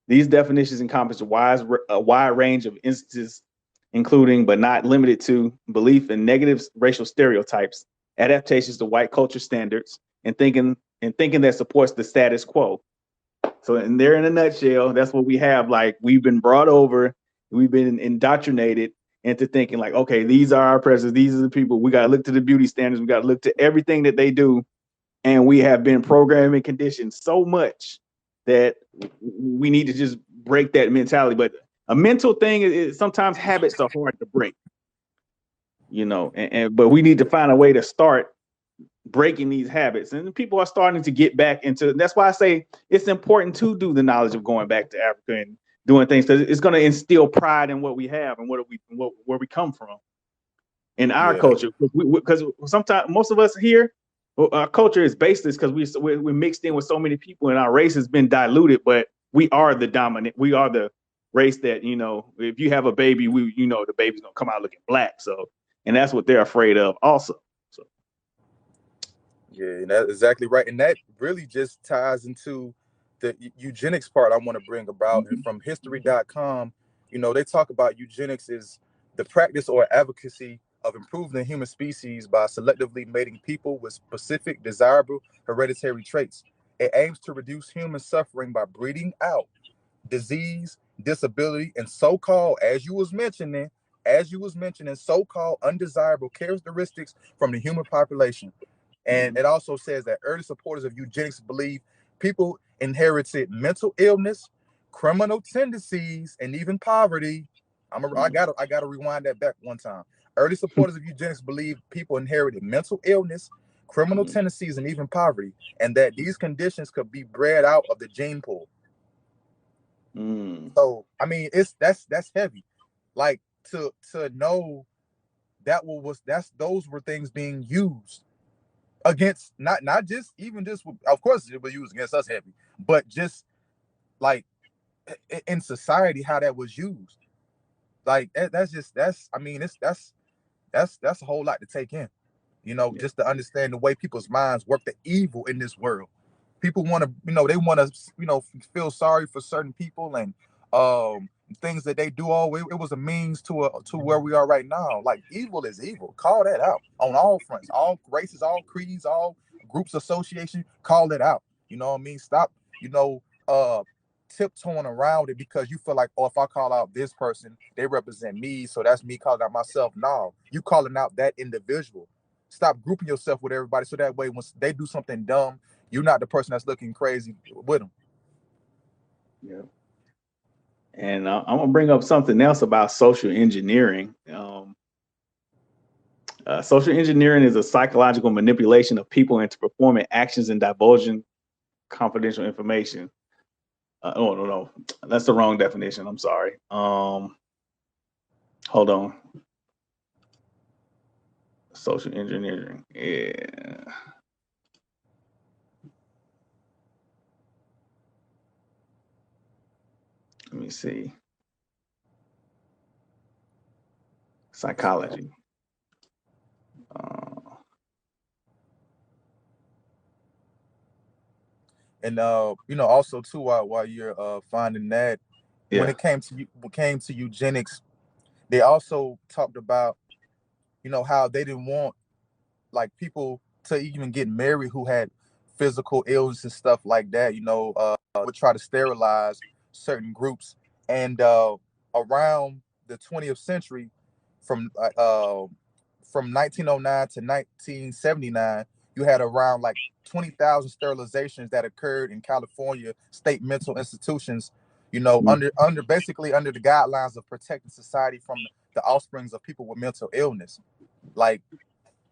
These definitions encompass a wide range of instances, including but not limited to belief in negative racial stereotypes, adaptations to white culture standards, and thinking that supports the status quo. So, in there, in a nutshell, that's what we have. Like, we've been brought over, we've been indoctrinated into thinking like, okay, these are our presidents, these are the people. We got to look to the beauty standards, we got to look to everything that they do, and we have been programmed and conditioned so much that we need to just break that mentality. But a mental thing is sometimes habits are hard to break, but we need to find a way to start breaking these habits, and people are starting to get back into. That's why I say it's important to do the knowledge of going back to Africa and doing things, because it's going to instill pride in what we have and where we come from in our Yeah. culture. Because sometimes most of us here, our culture is baseless because we're mixed in with so many people, and our race has been diluted. But we are the dominant. We are the race that, if you have a baby, the baby's gonna come out looking Black. So, and that's what they're afraid of also. So. Yeah, that's exactly right. And that really just ties into the eugenics part I want to bring about. And from history.com, they talk about eugenics is the practice or advocacy of improving the human species by selectively mating people with specific desirable hereditary traits. It aims to reduce human suffering by breeding out disease, disability, and so-called, as you was mentioning, so-called undesirable characteristics from the human population. And it also says that early supporters of eugenics believe people inherited mental illness, criminal tendencies, and even poverty. I gotta rewind that back one time. Early supporters of eugenics believe people inherited mental illness, criminal tendencies, and even poverty, and that these conditions could be bred out of the gene pool. So I mean, that's heavy. Like to know those were things being used against not just even just of course it was used against us heavy, but just like in society how that was used. Like that's I mean that's a whole lot to take in. Yeah. Just to understand the way people's minds work, the evil in this world. People want to, they want to, feel sorry for certain people and things that they do, it was a means to where we are right now. Like, evil is evil. Call that out on all fronts, all races, all creeds, all groups, association. Call it out. You know what I mean? Stop, you know, tiptoeing around it because you feel like, oh, if I call out this person, they represent me, so that's me calling out myself. No, you calling out that individual. Stop grouping yourself with everybody, so that way when they do something dumb, you're not the person that's looking crazy with them. Yeah. And I'm gonna bring up something else about social engineering. Social engineering is a psychological manipulation of people into performing actions and divulging confidential information. Oh no, that's the wrong definition. I'm sorry. Hold on. Social engineering. Yeah. Let me see. Psychology. And you know, also too, while you're finding that, when Yeah. it came to eugenics, they also talked about, you know, how they didn't want like people to even get married who had physical illness and stuff like that. You know, would try to sterilize certain groups, and around the 20th century, from uh, uh, from 1909 to 1979, you had around like 20,000 sterilizations that occurred in California state mental institutions. You know, Mm, under basically under the guidelines of protecting society from the offsprings of people with mental illness. Like,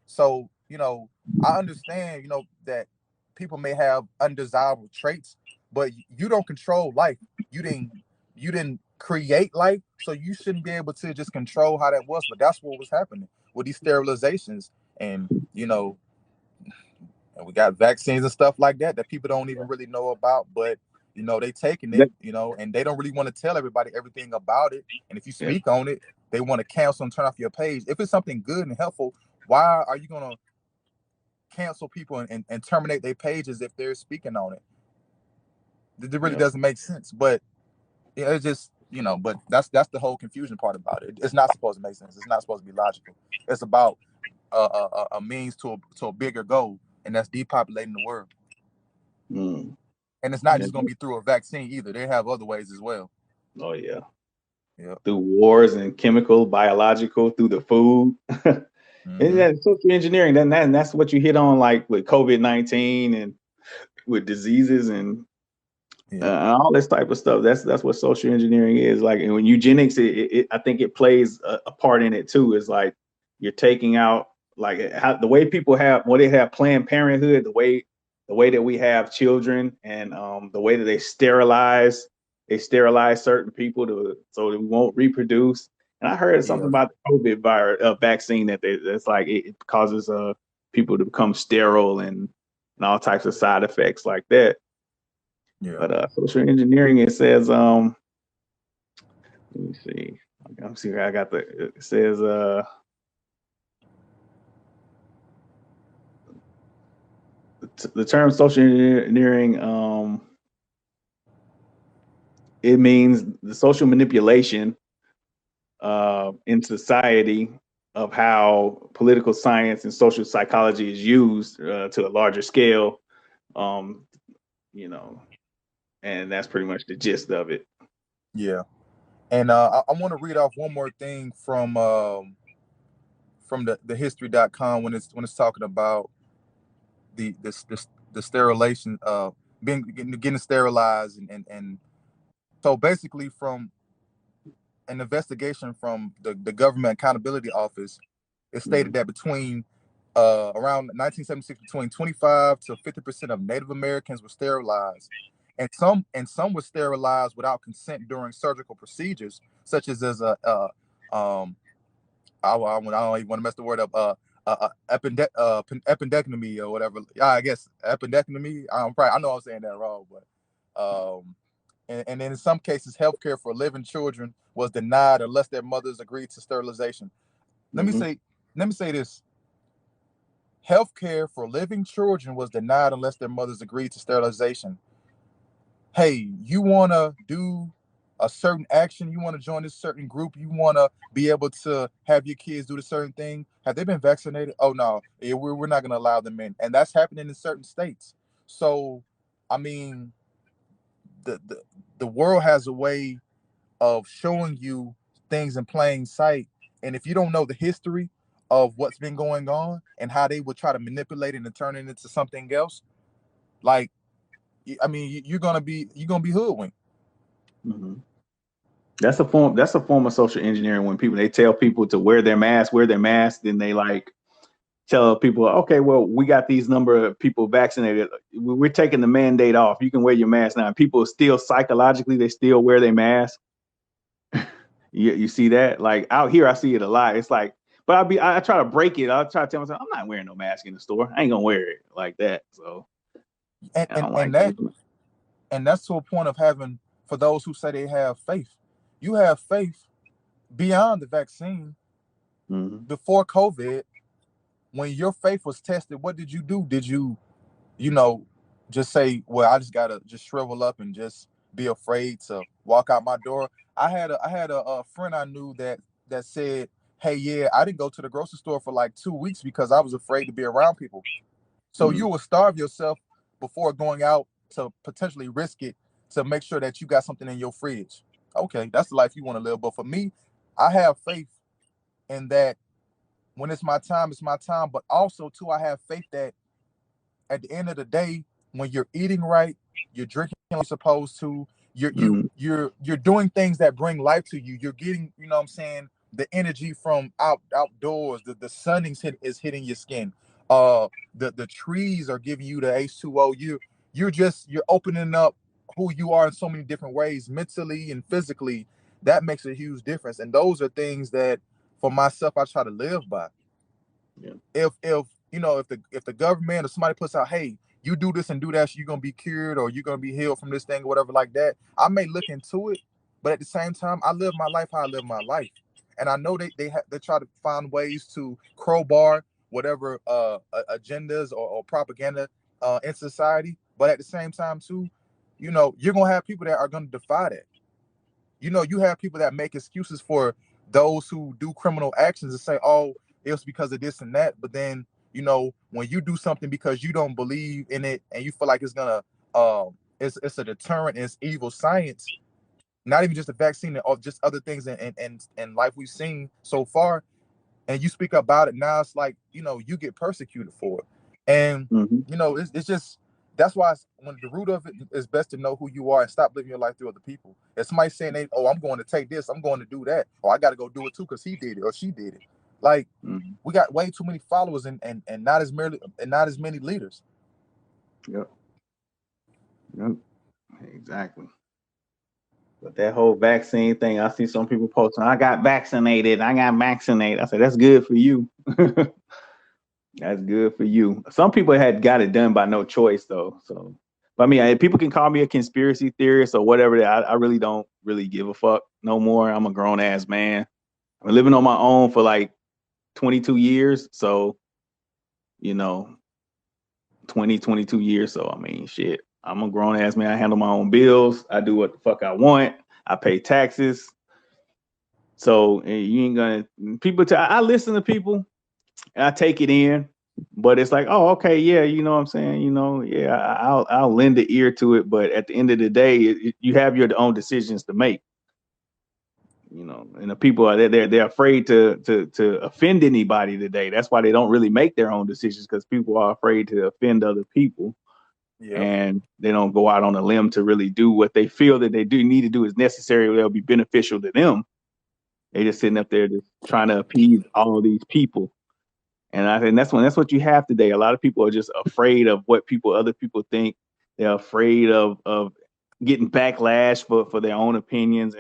so, you know, I understand, you know, that people may have undesirable traits, but you don't control life. You didn't you didn't create life, so you shouldn't be able to just control how that was. But that's what was happening with these sterilizations, and you know, and we got vaccines and stuff like that that people don't even really know about, but you know, they taking it, that- you know, and they don't really want to tell everybody everything about it. And if you yeah. speak on it, they want to cancel and turn off your page. If it's something good and helpful, why are you gonna cancel people and terminate their pages if they're speaking on it? It really Yeah. doesn't make sense. But yeah, it's just, you know, but that's the whole confusion part about it. It's not supposed to make sense. It's not supposed to be logical. It's about a means to a bigger goal, and that's depopulating the world. Mm, And it's not yeah. just going to be through a vaccine either. They have other ways as well. Oh yeah. Yeah. Through wars and chemical, biological, through the food. And Hmm. that social engineering, and that's what you hit on, like with COVID-19 and with diseases and Yeah. all this type of stuff. That's what social engineering is. Like, and when eugenics, I think it plays a part in it too. Is like you're taking out like how, the way people have when they have Planned Parenthood, the way that we have children, and the way that they sterilize certain people so they won't reproduce. And I heard something Yeah. about the COVID virus vaccine that's like it causes people to become sterile and all types of side effects like that. Yeah. But social engineering, it says, let me see. I'm see. I got the. It says, the term social engineering, it means the social manipulation in society of how political science and social psychology is used to a larger scale. Um, you know, and that's pretty much the gist of it. Yeah. And I want to read off one more thing from the history.com when it's talking about the sterilization, getting sterilized, and so basically, from an investigation from the Government Accountability Office, it stated Mm, that between around 1976, between 25 to 50% of Native Americans were sterilized, and some were sterilized without consent during surgical procedures, such as a um, I don't even want to mess the word up. Appendectomy or whatever. Yeah, I guess appendectomy. I know I'm saying that wrong, but and then in some cases, healthcare for living children was denied unless their mothers agreed to sterilization. Let me mm-hmm. say, let me say this: healthcare for living children was denied unless their mothers agreed to sterilization. Hey, you wanna do a certain action, you want to join this certain group, you want to be able to have your kids do the certain thing. Have they been vaccinated? Oh no, we're not going to allow them in, and that's happening in certain states. So, I mean, the the, the world has a way of showing you things in plain sight, and if you don't know the history of what's been going on and how they would try to manipulate it and turn it into something else, like, I mean, you're gonna be hoodwinked. Mm-hmm. That's a form. That's a form of social engineering when they tell people to wear their mask, then they like tell people, okay, well, we got these number of people vaccinated. We're taking the mandate off. You can wear your mask now. And people still psychologically, they still wear their mask. You see that? Like out here, I see it a lot. It's like, but I try to break it. I try to tell myself, I'm not wearing no mask in the store. I ain't gonna wear it like that. So and I and, don't like and that that. and that's to a point of having, for those who say they have faith, you have faith beyond the vaccine. Mm-hmm. Before COVID, when your faith was tested, what did you do? Did you, you know, just say, well, I just gotta just shrivel up and just be afraid to walk out my door? I had a friend I knew that said, hey, yeah, I didn't go to the grocery store for like 2 weeks because I was afraid to be around people. So Mm-hmm. you will starve yourself before going out to potentially risk it to make sure that you got something in your fridge. Okay, that's the life you want to live. But for me, I have faith in that when it's my time, it's my time. But also too, I have faith that at the end of the day, when you're eating right, you're drinking like you're supposed to, Mm-hmm. you're doing things that bring life to you. You're getting, what I'm saying, the energy from outdoors. The sun is hitting your skin. The trees are giving you the H2O. You're opening up who you are in so many different ways, mentally and physically. That makes a huge difference. And those are things that for myself I try to live by. Yeah. If the government or somebody puts out, hey, you do this and do that, so you're gonna be cured or you're gonna be healed from this thing or whatever like that, I may look into it, but at the same time, I live my life how I live my life, and I know they try to find ways to crowbar whatever agendas or propaganda in society, but at the same time too, you're gonna have people that are gonna defy that. You have people that make excuses for those who do criminal actions and say, oh, it was because of this and that. But then, when you do something because you don't believe in it and you feel like it's a deterrent and it's evil science, not even just a vaccine or just other things in life we've seen so far, and you speak about it now, it's like, you get persecuted for it. And Mm-hmm. it's just, that's why when the root of it is best to know who you are and stop living your life through other people. If somebody's saying, I'm going to take this, I'm going to do that, or I got to go do it too because he did it or she did it, like, Mm-hmm. we got way too many followers and not as many leaders. Yep. Yep. Exactly. But that whole vaccine thing, I see some people posting, I got vaccinated. I said, that's good for you. That's good for you. Some people had got it done by no choice, though. So, but I mean, people can call me a conspiracy theorist or whatever. I really don't really give a fuck no more. I'm a grown ass man. I'm living on my own for like 22 years. So, you know, 22 years. So, I mean, shit, I'm a grown ass man. I handle my own bills. I do what the fuck I want. I pay taxes. So, you ain't gonna, I listen to people and I take it in, but it's like, oh, okay, yeah, you know what I'm saying, yeah, I'll lend the ear to it, but at the end of the day, you have your own decisions to make, and the people are they're afraid to offend anybody today. That's why they don't really make their own decisions because people are afraid to offend other people, Yep. and they don't go out on a limb to really do what they feel that they do need to do is necessary. They'll be beneficial to them. They just sitting up there just trying to appease all of these people. And I think that's what you have today. A lot of people are just afraid of what other people think. They're afraid of getting backlash for their own opinions,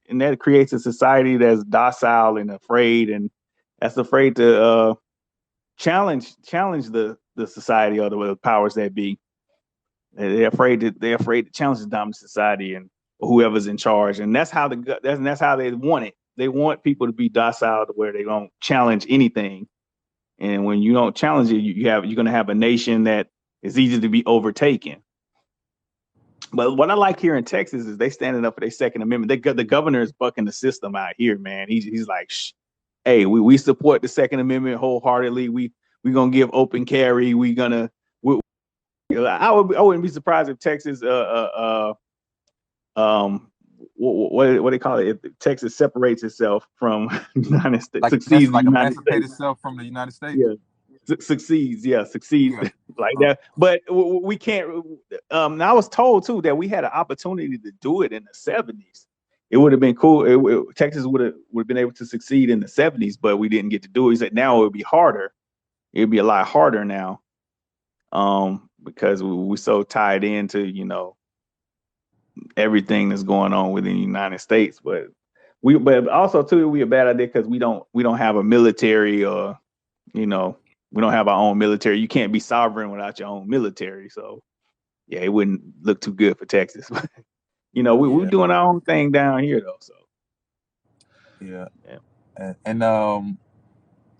and that creates a society that's docile and afraid, and that's afraid to challenge the society or the powers that be. They're afraid to challenge the dominant society and whoever's in charge, and that's how they want it. They want people to be docile to where they don't challenge anything. And when you don't challenge it, you're going to have a nation that is easy to be overtaken. But what I like here in Texas is they standing up for their Second Amendment. The governor is bucking the system out here, man. He's like, shh, hey, we support the Second Amendment wholeheartedly. We gonna give open carry. We, I wouldn't be surprised if Texas what they call it, if Texas separates itself from United States, Like succeeds the like United emancipate States. itself from the United States. Yeah. Succeeds, yeah, succeeds Yeah. like that. But we can't. I was told too that we had an opportunity to do it in the '70s. It would have been cool. Texas would have been able to succeed in the '70s, but we didn't get to do it. He said now it would be harder. It would be a lot harder now, because we're so tied into everything that's going on within the United States. But also too, it would be a bad idea because we don't have a military, or we don't have our own military. You can't be sovereign without your own military. So yeah, it wouldn't look too good for Texas. We're Yeah. doing our own thing down here though. So Yeah. yeah.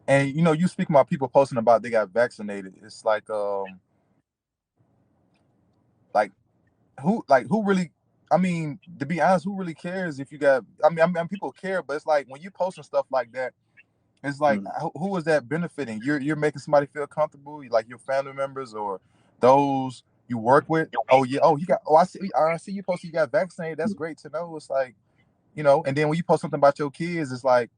And you speak about people posting about they got vaccinated. It's like who really, I mean, to be honest, who really cares if you got, I mean people care, but it's like when you posting stuff like that, it's like Mm. who is that benefiting? You're making somebody feel comfortable, like your family members or those you work with. Oh yeah, I see you posted you got vaccinated. That's great to know. It's like, and then when you post something about your kids, it's like,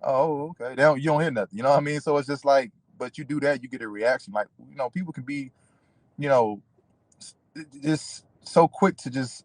oh, okay. You don't hear nothing. You know what I mean? So it's just like, but you do that, you get a reaction. Like, people can be, you know, just so quick to just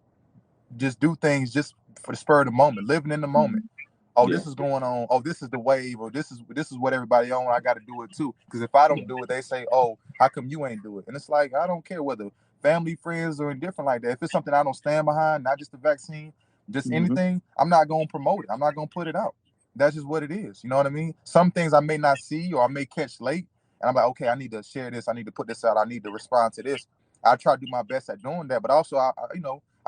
do things just for the spur of the moment, living in the moment. Mhm. Oh, Yeah. this is going on. Oh, this is the wave. Or this is what everybody on. I got to do it too. Because if I don't Yeah. do it, they say, oh, how come you ain't do it? And it's like, I don't care whether family, friends, or indifferent like that. If it's something I don't stand behind, not just the vaccine, just Hmm. anything, I'm not going to promote it. I'm not going to put it out. That's just what it is. You know what I mean? Some things I may not see or I may catch late, and I'm like, okay, I need to share this. I need to put this out. I need to respond to this. I try to do my best at doing that, but also I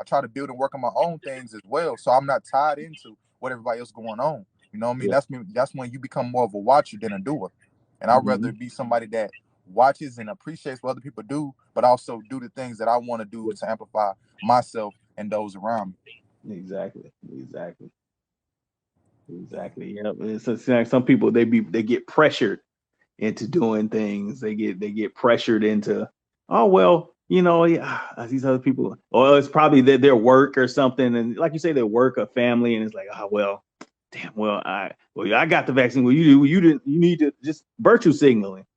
try to build and work on my own things as well, so I'm not tied into what everybody else going on. You know what I mean? Yeah. That's when you become more of a watcher than a doer. And I'd rather Hmm. be somebody that watches and appreciates what other people do, but also do the things that I want to do Yeah. to amplify myself and those around me. Exactly. Exactly. Yeah. Exactly. Yeah. It's like some people they get pressured into doing things. They get pressured into, oh well, yeah, these other people, or it's probably their work or something, and like you say, their work or family, and it's like, oh well, damn, I got the vaccine. Well, you didn't. You need to just virtue signaling.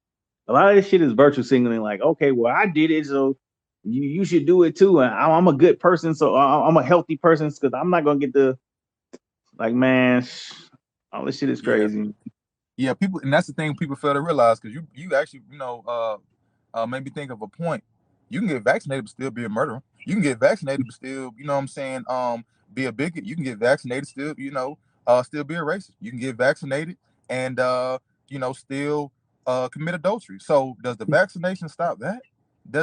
A lot of this shit is virtue signaling. Like, okay, well, I did it, so you should do it too. And I'm a good person, so I'm a healthy person because I'm not gonna get the like, man. All this shit is Yeah. crazy. Yeah, people, and that's the thing people fail to realize, because you actually made me think of a point. You can get vaccinated but still be a murderer. You can get vaccinated but still, you know what I'm saying, be a bigot. You can get vaccinated still, still be a racist. You can get vaccinated and still commit adultery. So does the vaccination stop that?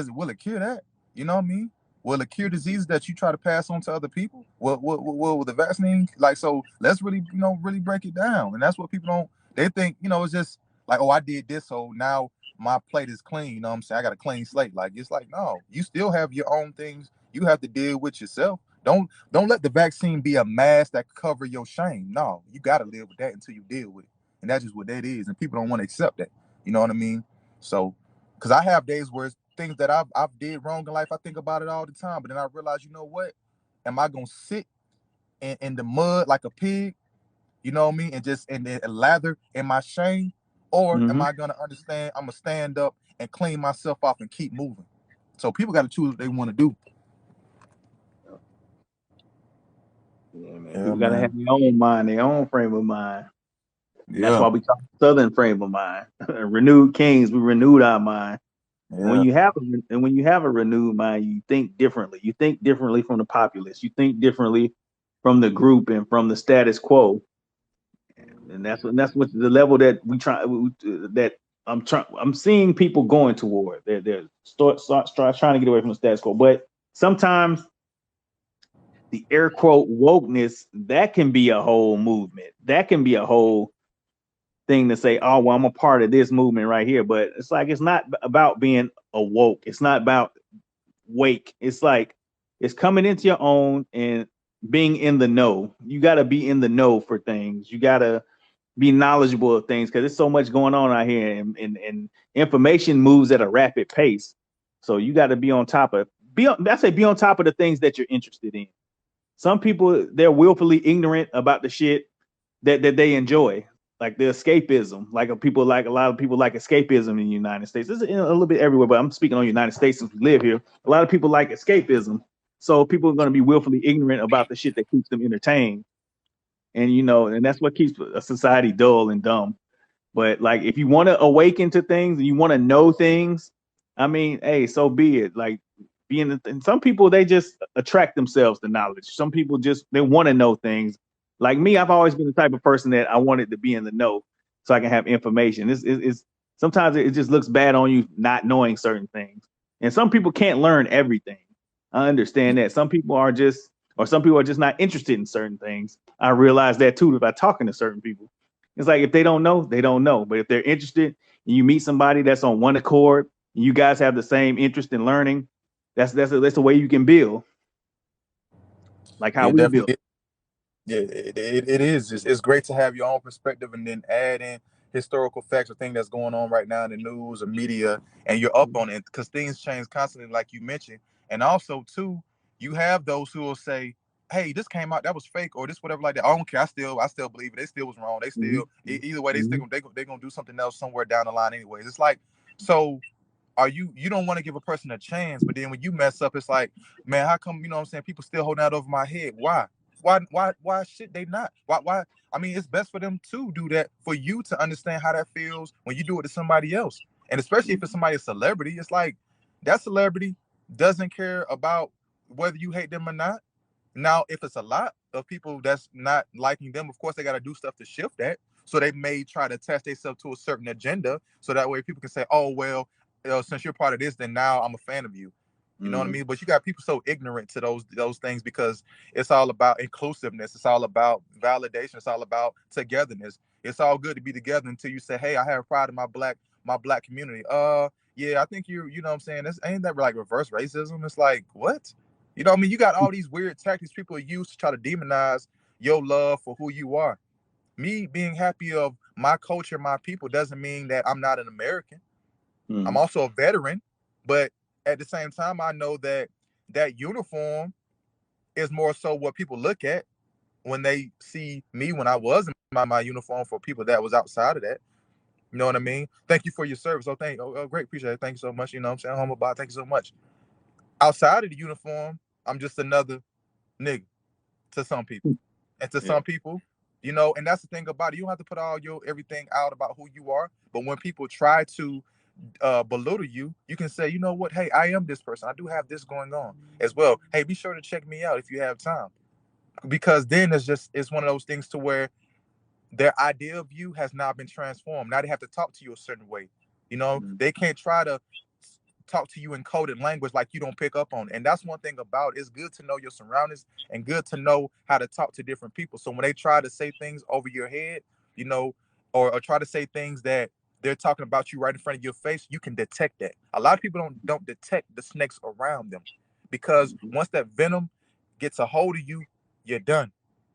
Will it cure that? You know what I mean? Will it cure diseases that you try to pass on to other people? Will the vaccine, like, so let's really, really break it down. And that's what people don't, they think, it's just like, oh, I did this, so now my plate is clean. You know what I'm saying? I got a clean slate. Like, it's like, no, you still have your own things you have to deal with yourself. Don't let the vaccine be a mask that cover your shame. No, you got to live with that until you deal with it. And that's just what that is. And people don't want to accept that. You know what I mean? So, because I have days where it's things that I've did wrong in life, I think about it all the time. But then I realize, you know what? Am I gonna sit in the mud like a pig, you know what I mean, and just and lather in my shame, or am Hmm. I gonna understand? I'm gonna stand up and clean myself off and keep moving. So people got to choose what they want to do. Yeah, man. Yeah, People gotta have man. their own mind, their own frame of mind. And that's Yeah, why we talk Southern frame of mind. Renewed kings, we renewed our mind. And when yeah, you have a renewed mind, you think differently. You think differently from the populace. You think differently from the group and from the status quo. And that's what the level that we try that I'm seeing people going toward. They're start trying to get away from the status quo. But sometimes the air quote wokeness, that can be a whole movement. That can be a whole thing to say, oh, well, I'm a part of this movement right here. But it's like, it's not about being awoke. It's not about wake. It's like It's coming into your own and being in the know. You got to be in the know for things. You got to be knowledgeable of things because there's so much going on out here, and information moves at a rapid pace. So you got to be on top of be on top of the things that you're interested in. Some people, they're willfully ignorant about the shit that they enjoy, like the escapism. Like a lot of people like escapism in the United States. This is a little bit everywhere, but I'm speaking on the United States since we live here. A lot of people like escapism, so people are going to be willfully ignorant about the shit that keeps them entertained, and and that's what keeps a society dull and dumb. But like, if you want to awaken to things and you want to know things, I mean, hey, so be it. Like, and some people, they just attract themselves to knowledge. Some people just, they want to know things. Like me, I've always been the type of person that I wanted to be in the know so I can have information. It's sometimes it just looks bad on you not knowing certain things. And some people can't learn everything. I understand that. Some people are just, or some people are just not interested in certain things. I realize that too by talking to certain people. It's like, if they don't know, they don't know. But if they're interested and you meet somebody that's on one accord, and you guys have the same interest in learning, that's the way you can build. Like how It we build. definitely Yeah, it is. It's great to have your own perspective and then add in historical facts or things that's going on right now in the news or media, and you're up on it because things change constantly, like you mentioned. And also, too, you have those who will say, "Hey, this came out, that was fake," or this whatever like that. I don't care. I still believe it. They still was wrong. They Mm-hmm. still either way. Mm-hmm. They're gonna do something else somewhere down the line, anyways. It's like so. Are you don't want to give a person a chance, but then when you mess up, it's like, man, how come, what I'm saying, people still holding out over my head? Why should they not? Why? I mean, it's best for them to do that, for you to understand how that feels when you do it to somebody else. And especially if it's somebody, a celebrity, it's like that celebrity doesn't care about whether you hate them or not. Now, if it's a lot of people that's not liking them, of course they got to do stuff to shift that. So they may try to attach themselves to a certain agenda, so that way people can say, "Oh well, since you're part of this, then now I'm a fan of you." You know what I mean? But you got people so ignorant to those things because it's all about inclusiveness. It's all about validation. It's all about togetherness. It's all good to be together until you say, "Hey, I have pride in my black community." Yeah, I think you know what I'm saying. Ain't that like reverse racism? It's like, what? You know what I mean? You got all these weird tactics people use to try to demonize your love for who you are. Me being happy of my culture, my people, doesn't mean that I'm not an American. I'm also a veteran, but at the same time, I know that that uniform is more so what people look at when they see me when I was in my uniform for people that was outside of that. You know what I mean? Thank you for your service. Great, appreciate it. Thank you so much. You know what I'm saying? Humble bot, thank you so much. Outside of the uniform, I'm just another nigga to some people. And to Yeah. some people, and that's the thing about it. You don't have to put all your everything out about who you are. But when people try to belittle you, you can say, you know what? Hey, I am this person. I do have this going on as well. Hey, be sure to check me out if you have time. Because then it's one of those things to where their idea of you has now been transformed. Now they have to talk to you a certain way. They can't try to talk to you in coded language like you don't pick up on. And that's one thing about it. It's good to know your surroundings and good to know how to talk to different people. So when they try to say things over your head, or try to say things that they're talking about you right in front of your face, you can detect that. A lot of people don't detect the snakes around them, because once that venom gets a hold of you, you're done.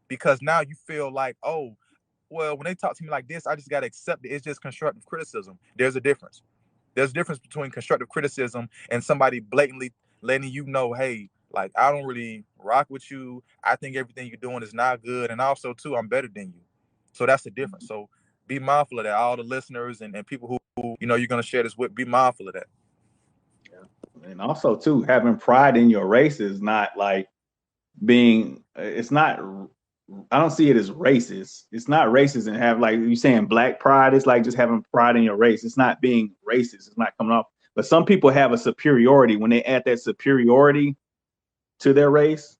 Because now you feel like, oh, well, when they talk to me like this, I just got to accept it. It's just constructive criticism. There's a difference. There's a difference between constructive criticism and somebody blatantly letting you know, hey, like, I don't really rock with you. I think everything you're doing is not good. And also, too, I'm better than you. So that's the difference. So be mindful of that. All the listeners and people who you're going to share this with, be mindful of that. Yeah. And also, too, having pride in your race is not like it's not, I don't see it as racist. It's not racist and have, like you saying, black pride. It's like just having pride in your race. It's not being racist. It's not coming off. But some people have a superiority. When they add that superiority to their race,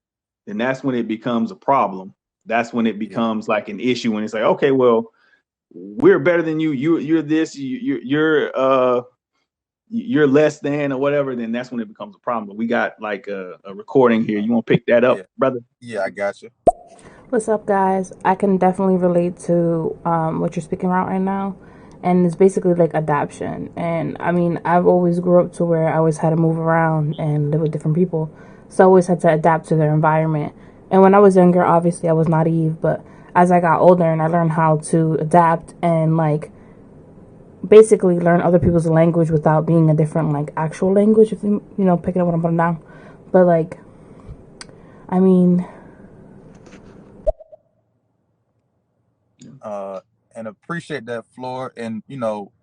then that's when it becomes a problem. That's when it becomes like an issue. When it's like, okay, well, we're better than you. You're this. You're less than or whatever. Then that's when it becomes a problem. But we got like a recording here. You want to pick that up, brother? Yeah, I got you. What's up, guys? I can definitely relate to what you're speaking about right now. and it's basically like adaptation. And I mean, I've always grew up to where I always had to move around and live with different people, so I always had to adapt to their environment. And when I was younger, obviously I was naive, but as I got older and I learned how to adapt and like basically learn other people's language without being a different like actual language, if you know, picking up what I'm putting down. But like, I mean, And appreciate that, Floor. And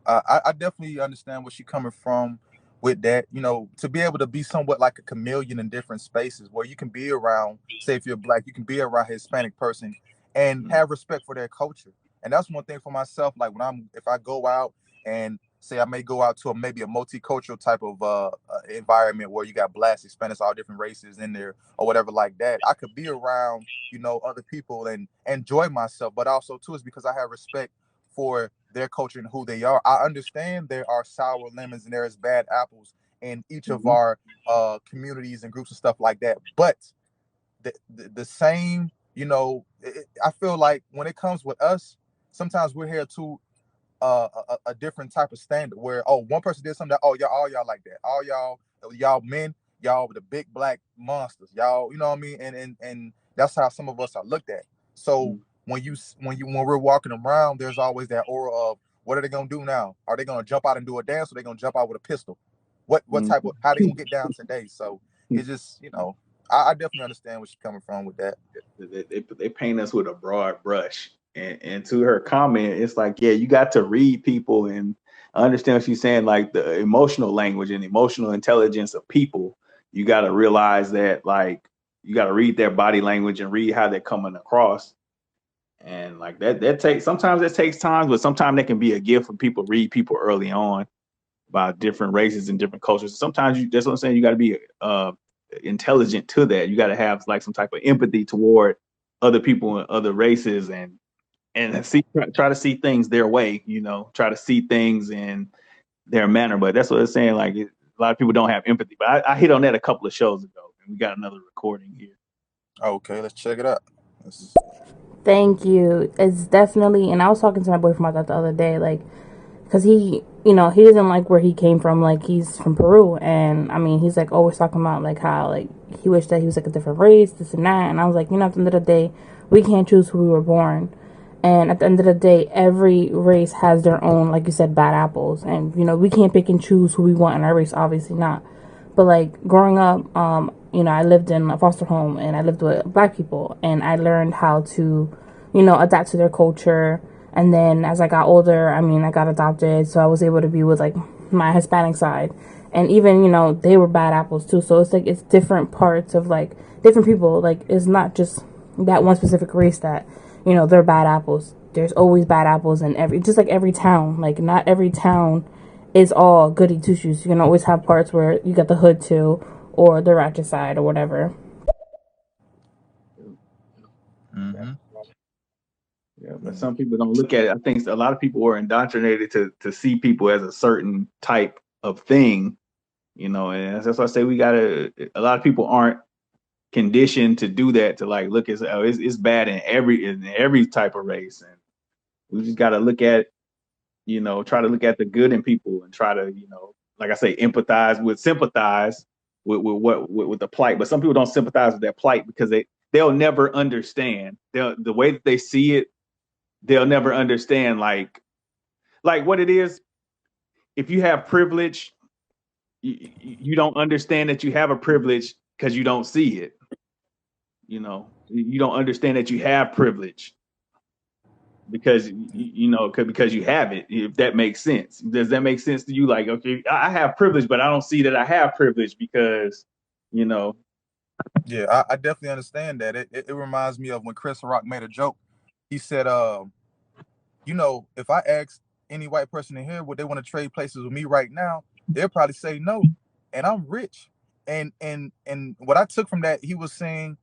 I definitely understand where she's coming from with that. To be able to be somewhat like a chameleon in different spaces where you can be around, say if you're black, you can be around a Hispanic person and have respect for their culture. And that's one thing for myself. Like if I go out and say I may go out to maybe a multicultural type of environment where you got blacks, Hispanics, all different races in there or whatever like that, I could be around other people and enjoy myself. But also too is because I have respect for their culture and who they are. I understand there are sour lemons and there is bad apples in each of Mm-hmm. our communities and groups and stuff like that. But the same, I feel like when it comes with us, sometimes we're here to a different type of standard where one person did something that y'all all y'all like that, all y'all men, y'all the big black monsters, y'all, you know what I mean, and that's how some of us are looked at. So when we're walking around, there's always that aura of what are they gonna do now? Are they gonna jump out and do a dance, or they gonna jump out with a pistol? What type of, how they gonna get down today? So it's just, I definitely understand where she's coming from with that. They paint us with a broad brush. And to her comment, it's like, yeah, you got to read people and understand what she's saying, like the emotional language and emotional intelligence of people. You got to realize that, like, you got to read their body language and read how they're coming across. And like that takes sometimes it takes time, but sometimes that can be a gift for people. Read people early on about different races and different cultures. Sometimes that's what I'm saying. You got to be intelligent to that. You got to have like some type of empathy toward other people and other races, and try to see things their way. Try to see things in their manner. But that's what it's saying. Like a lot of people don't have empathy. But I hit on that a couple of shows ago, and we got another recording here. Okay, let's check it out. thank you. It's definitely, and I was talking to my boyfriend about that the other day, like, because he, you know, he doesn't like where he came from. Like, he's from Peru, and I mean, he's like always talking about like how like he wished that he was like a different race, this and that. And I was like, at the end of the day, we can't choose who we were born. And at the end of the day, every race has their own, like you said, bad apples. And, we can't pick and choose who we want in our race, obviously not. But, like, growing up, I lived in a foster home and I lived with black people. And I learned how to, adapt to their culture. And then as I got older, I mean, I got adopted. So I was able to be with, like, my Hispanic side. And even, they were bad apples, too. So it's, like, it's different parts of, like, different people. Like, it's not just that one specific race that they're bad apples. There's always bad apples in just like every town. Like, not every town is all goody two shoes. You can always have parts where you got the hood too, or the ratchet side, or whatever. Mm-hmm. Yeah, but some people don't look at it. I think a lot of people are indoctrinated to see people as a certain type of thing, and that's why I say we gotta. A lot of people aren't conditioned to do that. To like look at it's bad in every type of race, and we just gotta look at try to look at the good in people and try to like I say, sympathize with the plight. But some people don't sympathize with their plight because they'll never understand. The way that they see it, they'll never understand like what it is. If you have privilege, you don't understand that you have a privilege because you don't see it. You don't understand that you have privilege because because you have it. If that makes sense, does that make sense to you? Like, okay, I have privilege, but I don't see that I have privilege because you know Yeah, I definitely understand that. It reminds me of when Chris Rock made a joke. He said, if I ask any white person in here would they want to trade places with me right now, they'll probably say no. And I'm rich. And what I took from that, he was saying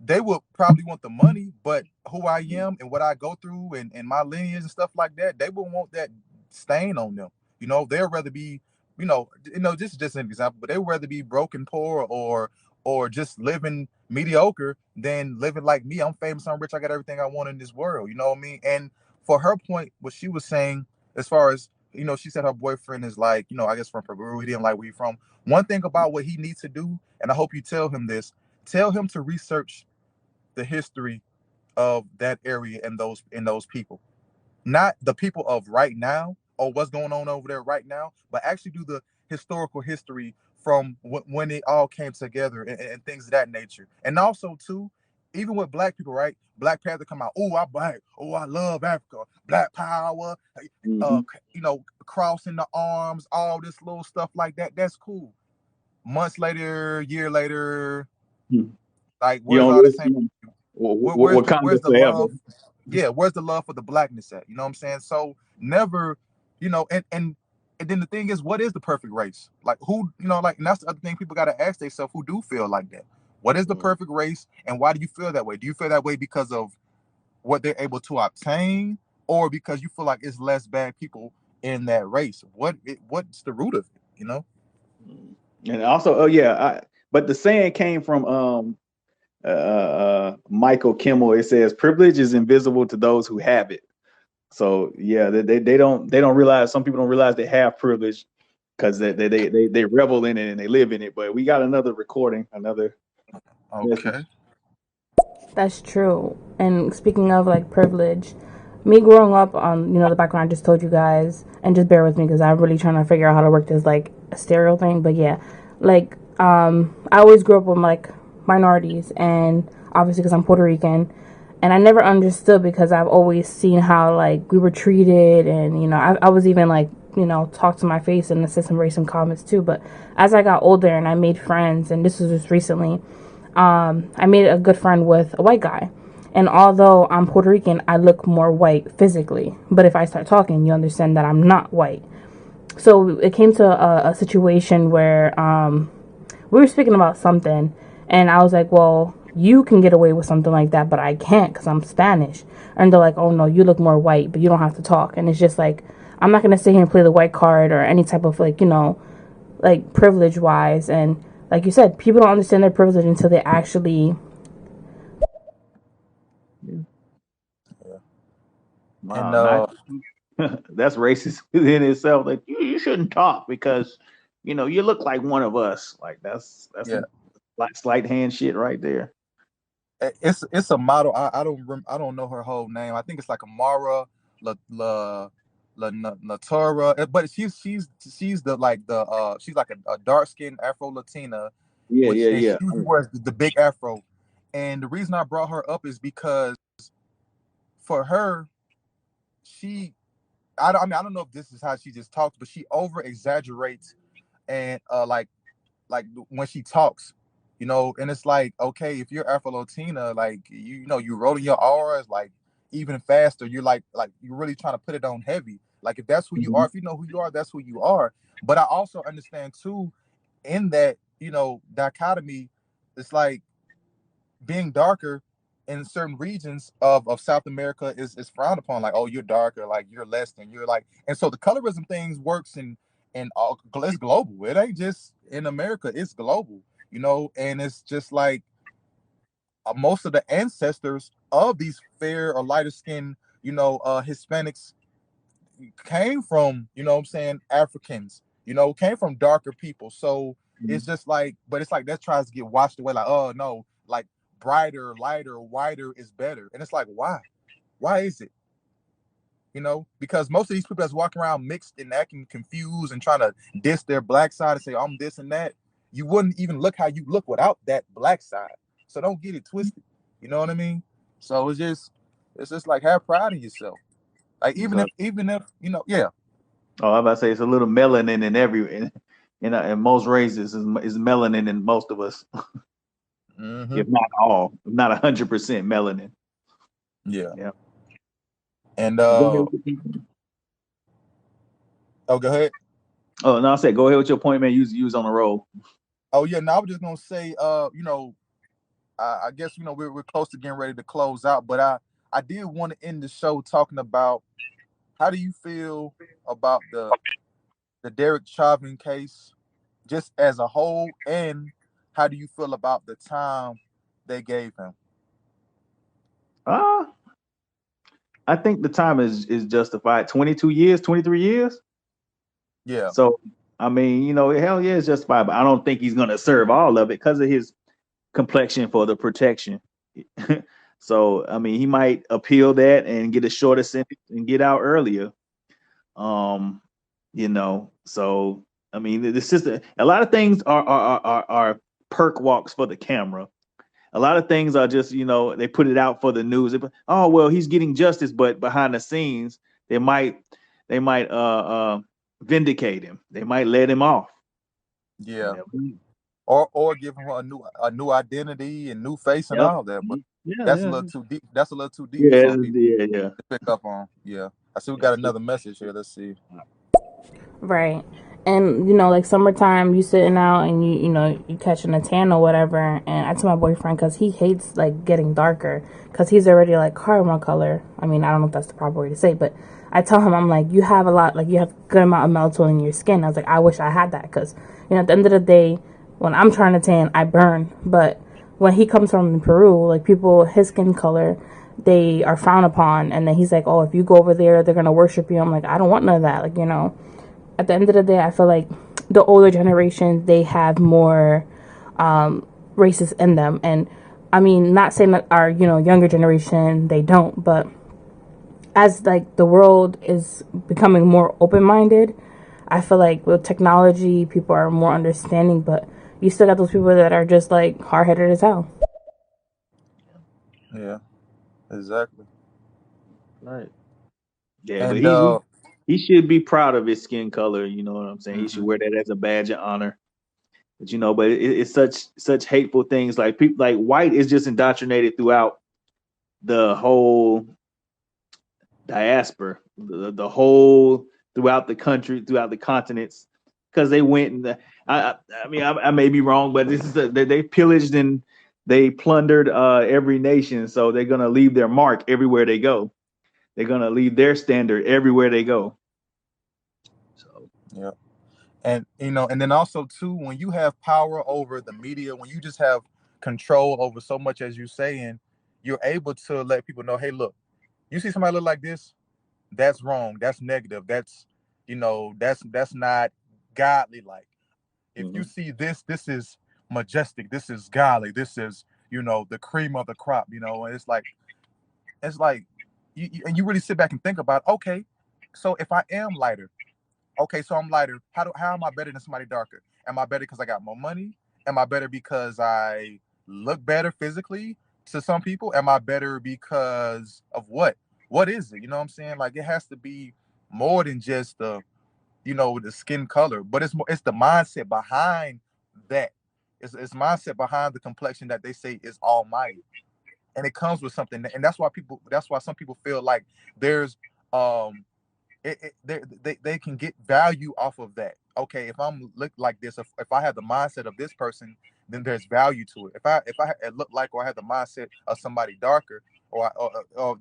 they would probably want the money, but who I am and what I go through and my lineage and stuff like that, they would want that stain on them. They'd rather be, this is just an example, but they'd rather be broken, poor, or just living mediocre than living like me. I'm famous, I'm rich, I got everything I want in this world. You know what I mean? And for her point, what she was saying, as far as, she said her boyfriend is like, I guess from Peru. He didn't like where you from. One thing about what he needs to do, and I hope you tell him this, tell him to research the history of that area and those people, not the people of right now or what's going on over there right now, but actually do the historical history from when it all came together, and things of that nature. And also too, even with black people, right? Black Panther come out, oh, I black, oh, I love Africa, black power, Mm-hmm. crossing the arms, all this little stuff like that. That's cool. Months later, year later, like, You where's don't all the really same? see them. Where's Wakanda the forever. love? Yeah, where's the love for the blackness at? You know what I'm saying? So never, and then the thing is, what is the perfect race? Like, who, like, and that's the other thing people got to ask themselves, who do feel like that. What is the perfect race, and why do you feel that way? Do you feel that way because of what they're able to obtain, or because you feel like it's less bad people in that race? What's the root of it? And also, oh yeah, but the saying came from Michael Kimmel. It says privilege is invisible to those who have it. So yeah, they don't realize, some people don't realize they have privilege because they revel in it and they live in it. But we got another recording, another message. Okay. That's true. And speaking of like privilege, me growing up on the background I just told you guys, and just bear with me because I'm really trying to figure out how to work this like a stereo thing. But yeah, like I always grew up with like minorities, and obviously because I'm Puerto Rican, and I never understood because I've always seen how like we were treated, and I was even like talk to my face and said some racist comments too. But as I got older and I made friends, and this was just recently, I made a good friend with a white guy. And although I'm Puerto Rican, I look more white physically. But if I start talking, you understand that I'm not white. So it came to a situation where we were speaking about something, and I was like, well, you can get away with something like that, but I can't because I'm Spanish. And they're like, oh no, you look more white, but you don't have to talk. And it's just like, I'm not going to sit here and play the white card or any type of like, like privilege wise. And like you said, people don't understand their privilege until they actually. Yeah. And Wow, not that's racist in itself. Like you shouldn't talk because you look like one of us. Like that's yeah, some slight hand shit right there. it's a model. I don't know her whole name. I think it's like Amara Natura, but she's the like the she's like a dark skinned Afro Latina, Yeah, which yeah, and she yeah. usually wears the big afro. And the reason I brought her up is because for her, she I mean, I don't know if this is how she just talks, but she over exaggerates, and like when she talks, and it's like, okay, if you're Afro Latina, like you rolling your R's like even faster. You're like you're really trying to put it on heavy. Like if that's who you are, Mhm. if you know who you are, that's who you are. But I also understand too, in that dichotomy, it's like being darker in certain regions of South America is frowned upon. Like, oh, you're darker, like you're less than, you're like, and so the colorism things works in all, it's global. It ain't just in America, it's global, and it's just like most of the ancestors of these fair or lighter skinned, Hispanics came from, what I'm saying, Africans, came from darker people. So it's just like, but it's like that tries to get washed away. Like, oh no, like brighter, lighter, whiter is better. And it's like, why? Why is it? Because most of these people that's walking around mixed and acting confused and trying to diss their black side and say, I'm this and that, you wouldn't even look how you look without that black side. So don't get it twisted. You know what I mean? So it's just like, have pride in yourself. Like So, even if yeah. oh, I'm about to say it's a little melanin in in most races is melanin in most of us, Mm-hmm. if not all, if not 100% melanin. Yeah. Yeah. And Go ahead with your point. oh, go ahead. Oh no, I said go ahead with your point, man. Use on the roll. Oh yeah, now I was just gonna say, I guess we're close to getting ready to close out, but I did want to end the show talking about how do you feel about the Derek Chauvin case, just as a whole, and how do you feel about the time they gave him? Ah, I think the time is justified. 22 years, 23 years. Yeah, So I mean, hell yeah, it's justified. But I don't think he's gonna serve all of it because of his complexion for the protection. So I mean, he might appeal that and get a shorter sentence and get out earlier. Um, so I mean, the system. A lot of things are perk walks for the camera. A lot of things are just they put it out for the news. Oh well, he's getting justice, but behind the scenes they might vindicate him. They might let him off. yeah, or give him a new identity and new face and Yep. all that. But Yeah, that's a yeah, little too deep. That's a little too deep for yeah, some people yeah, yeah. to pick up on. Yeah, I see we Yeah. got another message here. Let's see. Right. And like summertime, you sitting out and you catching a tan or whatever. And I tell my boyfriend because he hates like getting darker because he's already like caramel color. I mean, I don't know if that's the proper way to say, but I tell him I'm like you have a lot, like you have a good amount of melatonin in your skin. I was like I wish I had that because at the end of the day, when I'm trying to tan, I burn. But when he comes from Peru, like people his skin color, they are frowned upon. And then he's like, oh, if you go over there, they're gonna worship you. I'm like, I don't want none of that. Like at the end of the day, I feel like the older generation, they have more races in them. And I mean, not saying that our, younger generation, they don't, but as like the world is becoming more open-minded, I feel like with technology, people are more understanding, but you still got those people that are just like hard-headed as hell. Yeah, exactly. Right. Yeah, but And he should be proud of his skin color. You know what I'm saying? He should mhm. wear that as a badge of honor. But it's such hateful things. Like people like white is just indoctrinated throughout the whole diaspora, the whole throughout the country, throughout the continents, because they went and I mean I may be wrong, but this is they pillaged and they plundered every nation, so they're gonna leave their mark everywhere they go. They're gonna leave their standard everywhere they go. So Yeah. And and then also too, when you have power over the media, when you just have control over so much as you saying, you're able to let people know, hey, look, you see somebody look like this, that's wrong, that's negative, that's that's not godly. Like if you mhm. see this, this is majestic, this is godly, this is the cream of the crop. And it's like and you really sit back and think about, okay, so if I am lighter, okay, so I'm lighter. How am I better than somebody darker? Am I better because I got more money? Am I better because I look better physically to some people? Am I better because of what? What is it? You know what I'm saying? Like it has to be more than just the skin color, but it's the mindset behind that. It's mindset behind the complexion that they say is almighty, and it comes with something, and that's why some people feel like there's um they can get value off of that. Okay, if I'm look like this, if I have the mindset of this person, then there's value to it. If I look like, or I have the mindset of somebody darker, or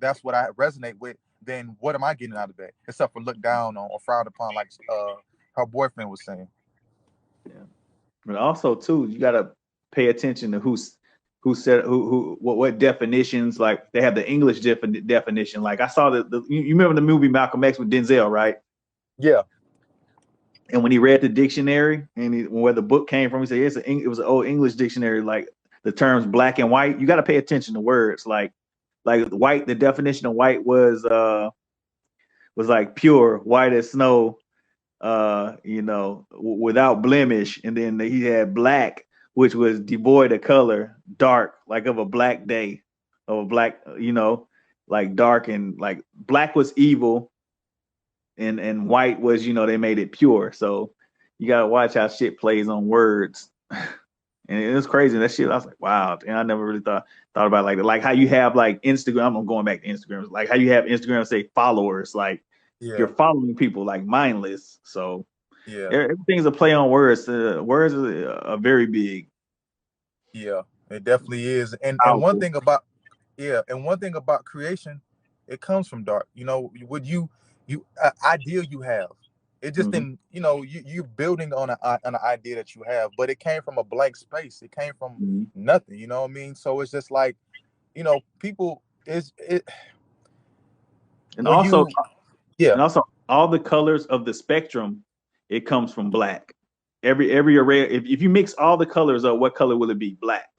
that's what I resonate with, then what am I getting out of that? Except for look down on or frowned upon, like her boyfriend was saying. Yeah. But also too, you gotta pay attention to who said what definitions. Like they have the English definition. Like I saw you remember the movie Malcolm X with Denzel, right? Yeah, And when he read the dictionary and where the book came from, he said it was an old English dictionary. Like the terms black and white, you got to pay attention to words. Like white, the definition of white was like pure, white as snow, without blemish. And then he had black, which was devoid of color, dark, like of a black day, of a black, like dark, and like black was evil, and white was, they made it pure. So you gotta watch how shit plays on words. And it was crazy. That shit, I was like, wow. And I never really thought about it like that. Like how you have like Instagram. I'm going back to Instagram. Like how you have Instagram say followers. Like you're yeah, following people like mindless. So yeah, everything's a play on words. Words are very big, yeah. It definitely is. And one powerful. thing about Yeah, and one thing about creation, it comes from dark. Would you idea you have, it just Hmm. didn't. You building on an idea that you have, but it came from a blank space. It came from Hmm. nothing. You know what I mean? So it's just like people is it. And when also, you, yeah, all the colors of the spectrum, it comes from black. Every array, if you mix all the colors up, what color will it be? Black.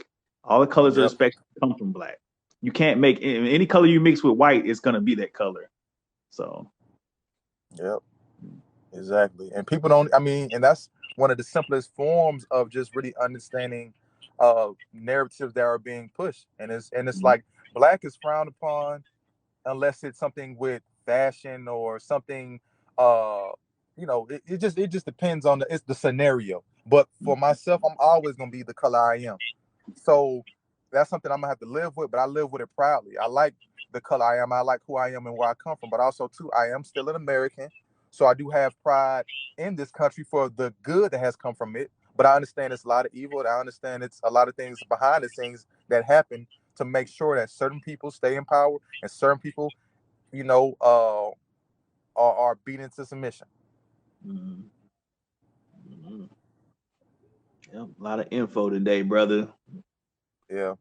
All the colors of the yep, spectrum come from black. You can't make any color you mix with white, it's gonna be that color. So yep, exactly. And people don't. I mean, and that's one of the simplest forms of just really understanding narratives that are being pushed. And it's like black is frowned upon unless it's something with fashion or something. uh it just depends on the scenario. But for myself, I'm always gonna be the color I am. So that's something I'm gonna have to live with, but I live with it proudly. I like the color I am. I like who I am and where I come from. But also too, I am still an American. So I do have pride in this country for the good that has come from it. But I understand it's a lot of evil, and I understand it's a lot of things behind the scenes that happen to make sure that certain people stay in power and certain people, are beaten to submission. mm, mm, yeah, a lot of info today, brother. Yeah,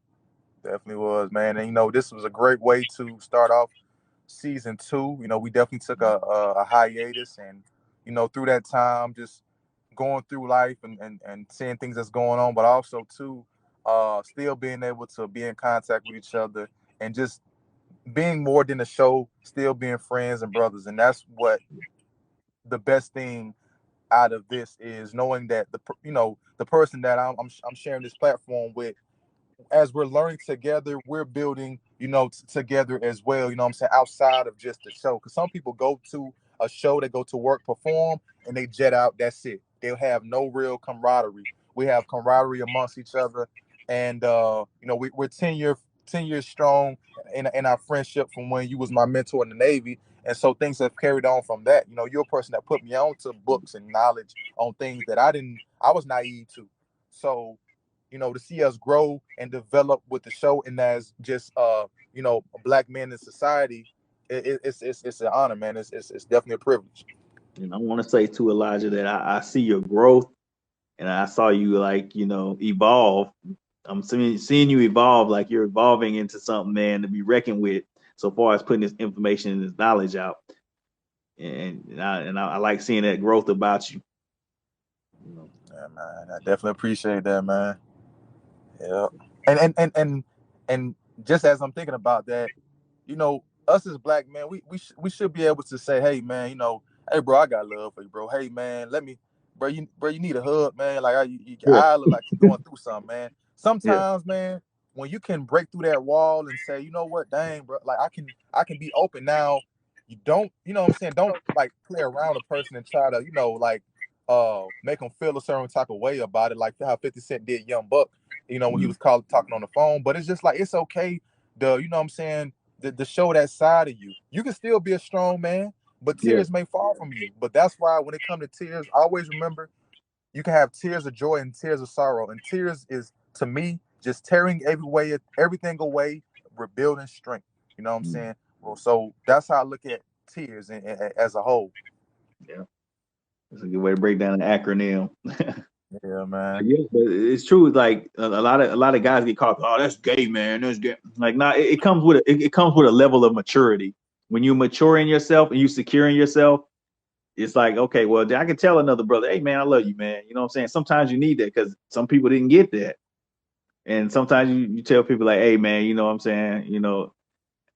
definitely was, man. And this was a great way to start off season two. We definitely took a hiatus, and through that time, just going through life and seeing things that's going on, but also too, still being able to be in contact with each other and just being more than a show, still being friends and brothers. And that's what the best thing out of this is, knowing that the person that I'm sharing this platform with, as we're learning together, we're building, together as well, what I'm saying, outside of just the show. Because some people go to a show, they go to work, perform, and they jet out. That's it. They'll have no real camaraderie. We have camaraderie amongst each other. And, we're 10 years strong in our friendship from when you was my mentor in the Navy. And so things have carried on from that. You're a person that put me on to books and knowledge on things that I was naive to. So, to see us grow and develop with the show, and as just black men in society, it's an honor, man. It's definitely a privilege. And I want to say to Elijah that I see your growth, and I saw you like evolve. I'm seeing you evolve, like you're evolving into something, man, to be reckoned with. So far as putting this information and this knowledge out, and I like seeing that growth about you. You know. Yeah, man, I definitely appreciate that, man. Yeah, and just as I'm thinking about that, us as black men, we should be able to say, hey, man, hey, bro, I got love for you, bro. Hey, man, let me, bro, you need a hug, man. Like Yeah, I look like you're going through something, man. yeah, Sometimes, man, when you can break through that wall and say, you know what, dang, bro, like I can be open now. You don't, what I'm saying, don't like play around a person and try to, like make them feel a certain type of way about it, like how 50 Cent did Young Buck, when he mm, was talking on the phone. But it's just like, it's okay to, what I'm saying, to show that side of you. You can still be a strong man, but yeah, tears may fall from you. But that's why when it comes to tears, always remember, you can have tears of joy and tears of sorrow. And tears is, to me, just tearing everything away, rebuilding strength. You know what I'm mm, saying? Well, so that's how I look at tears as a whole. yeah. That's a good way to break down an acronym. Yeah, man. Yeah, but it's true. Like a lot of guys get caught. Oh, that's gay, man. That's gay. Like, nah, it comes with it comes with a level of maturity. When you mature in yourself and you secure in yourself, it's like, okay, well, I can tell another brother, hey, man, I love you, man. You know what I'm saying? Sometimes you need that because some people didn't get that, and sometimes you tell people like, hey, man, you know what I'm saying?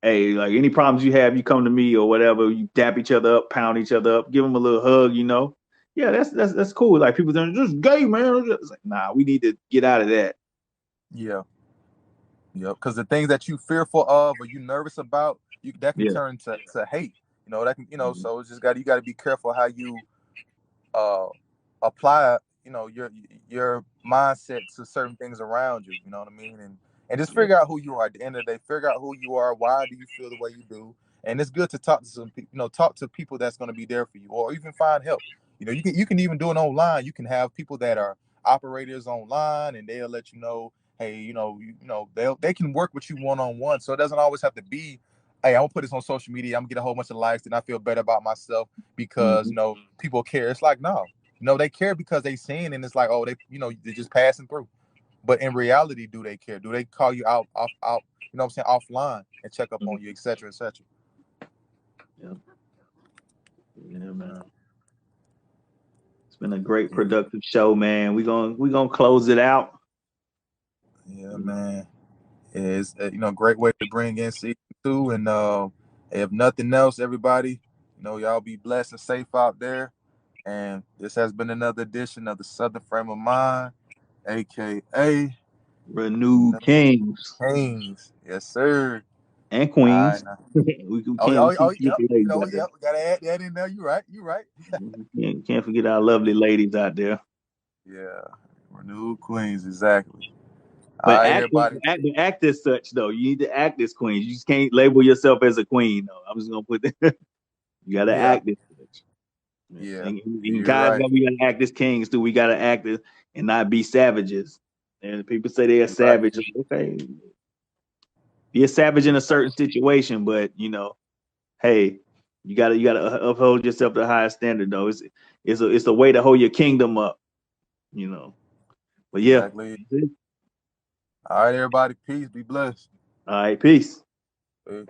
Hey, like any problems you have, you come to me or whatever. You dap each other up, pound each other up, give them a little hug. Yeah, that's cool. Like people saying, just gay, man. It's like, nah, we need to get out of that. Yeah. Yeah. Because the things that you fearful of or you nervous about, that can Yeah. turn to hate. That can, Mhm. so it's just you got to be careful how you uh apply, your mindset to certain things around you. You know what I mean? And just Yeah. figure out who you are. At the end of the day, figure out who you are. Why do you feel the way you do? And it's good to talk to some people. Talk to people that's going to be there for you, or even find help. You can even do it online. You can have people that are operators online, and they'll let you know, hey, they can work with you one on one. So it doesn't always have to be, hey, I'm gonna put this on social media. I'm gonna get a whole bunch of likes, and I feel better about myself because Mhm. people care. It's like, no, they care because they seen, and it's like, oh, they're just passing through. But in reality, do they care? Do they call you out, what I'm saying, offline and check up on you, et cetera, et cetera? Yeah, yeah, man. It's been a great productive show, man. We gonna close it out. Yeah, man. It's great way to bring in season 2, and if nothing else, everybody, y'all be blessed and safe out there. And this has been another edition of the Southern Frame of Mind, aka Renewed Kings Kings. Yes, sir. and All right, Queens. now. We Oh, can't forget yep. the ladies out there. Yep. We gotta add that in there. You right. You right. Can't forget our lovely ladies out there. Yeah. Renewed Queens, exactly. All But right, everybody. act as such though. You need to act as queens. You just can't label yourself as a queen. Though. I'm just gonna put that. You gotta Yeah. act as such. Yeah. And You're guys, right. we gotta act as kings too. We gotta act as and not be savages. And people say they're You're right. savage. Okay, be a savage in a certain situation, but hey, you gotta uphold yourself to a higher standard though. It's a way to hold your kingdom up. You know. But yeah. Exactly. All right, everybody. Peace. Be blessed. All right, peace. Peace.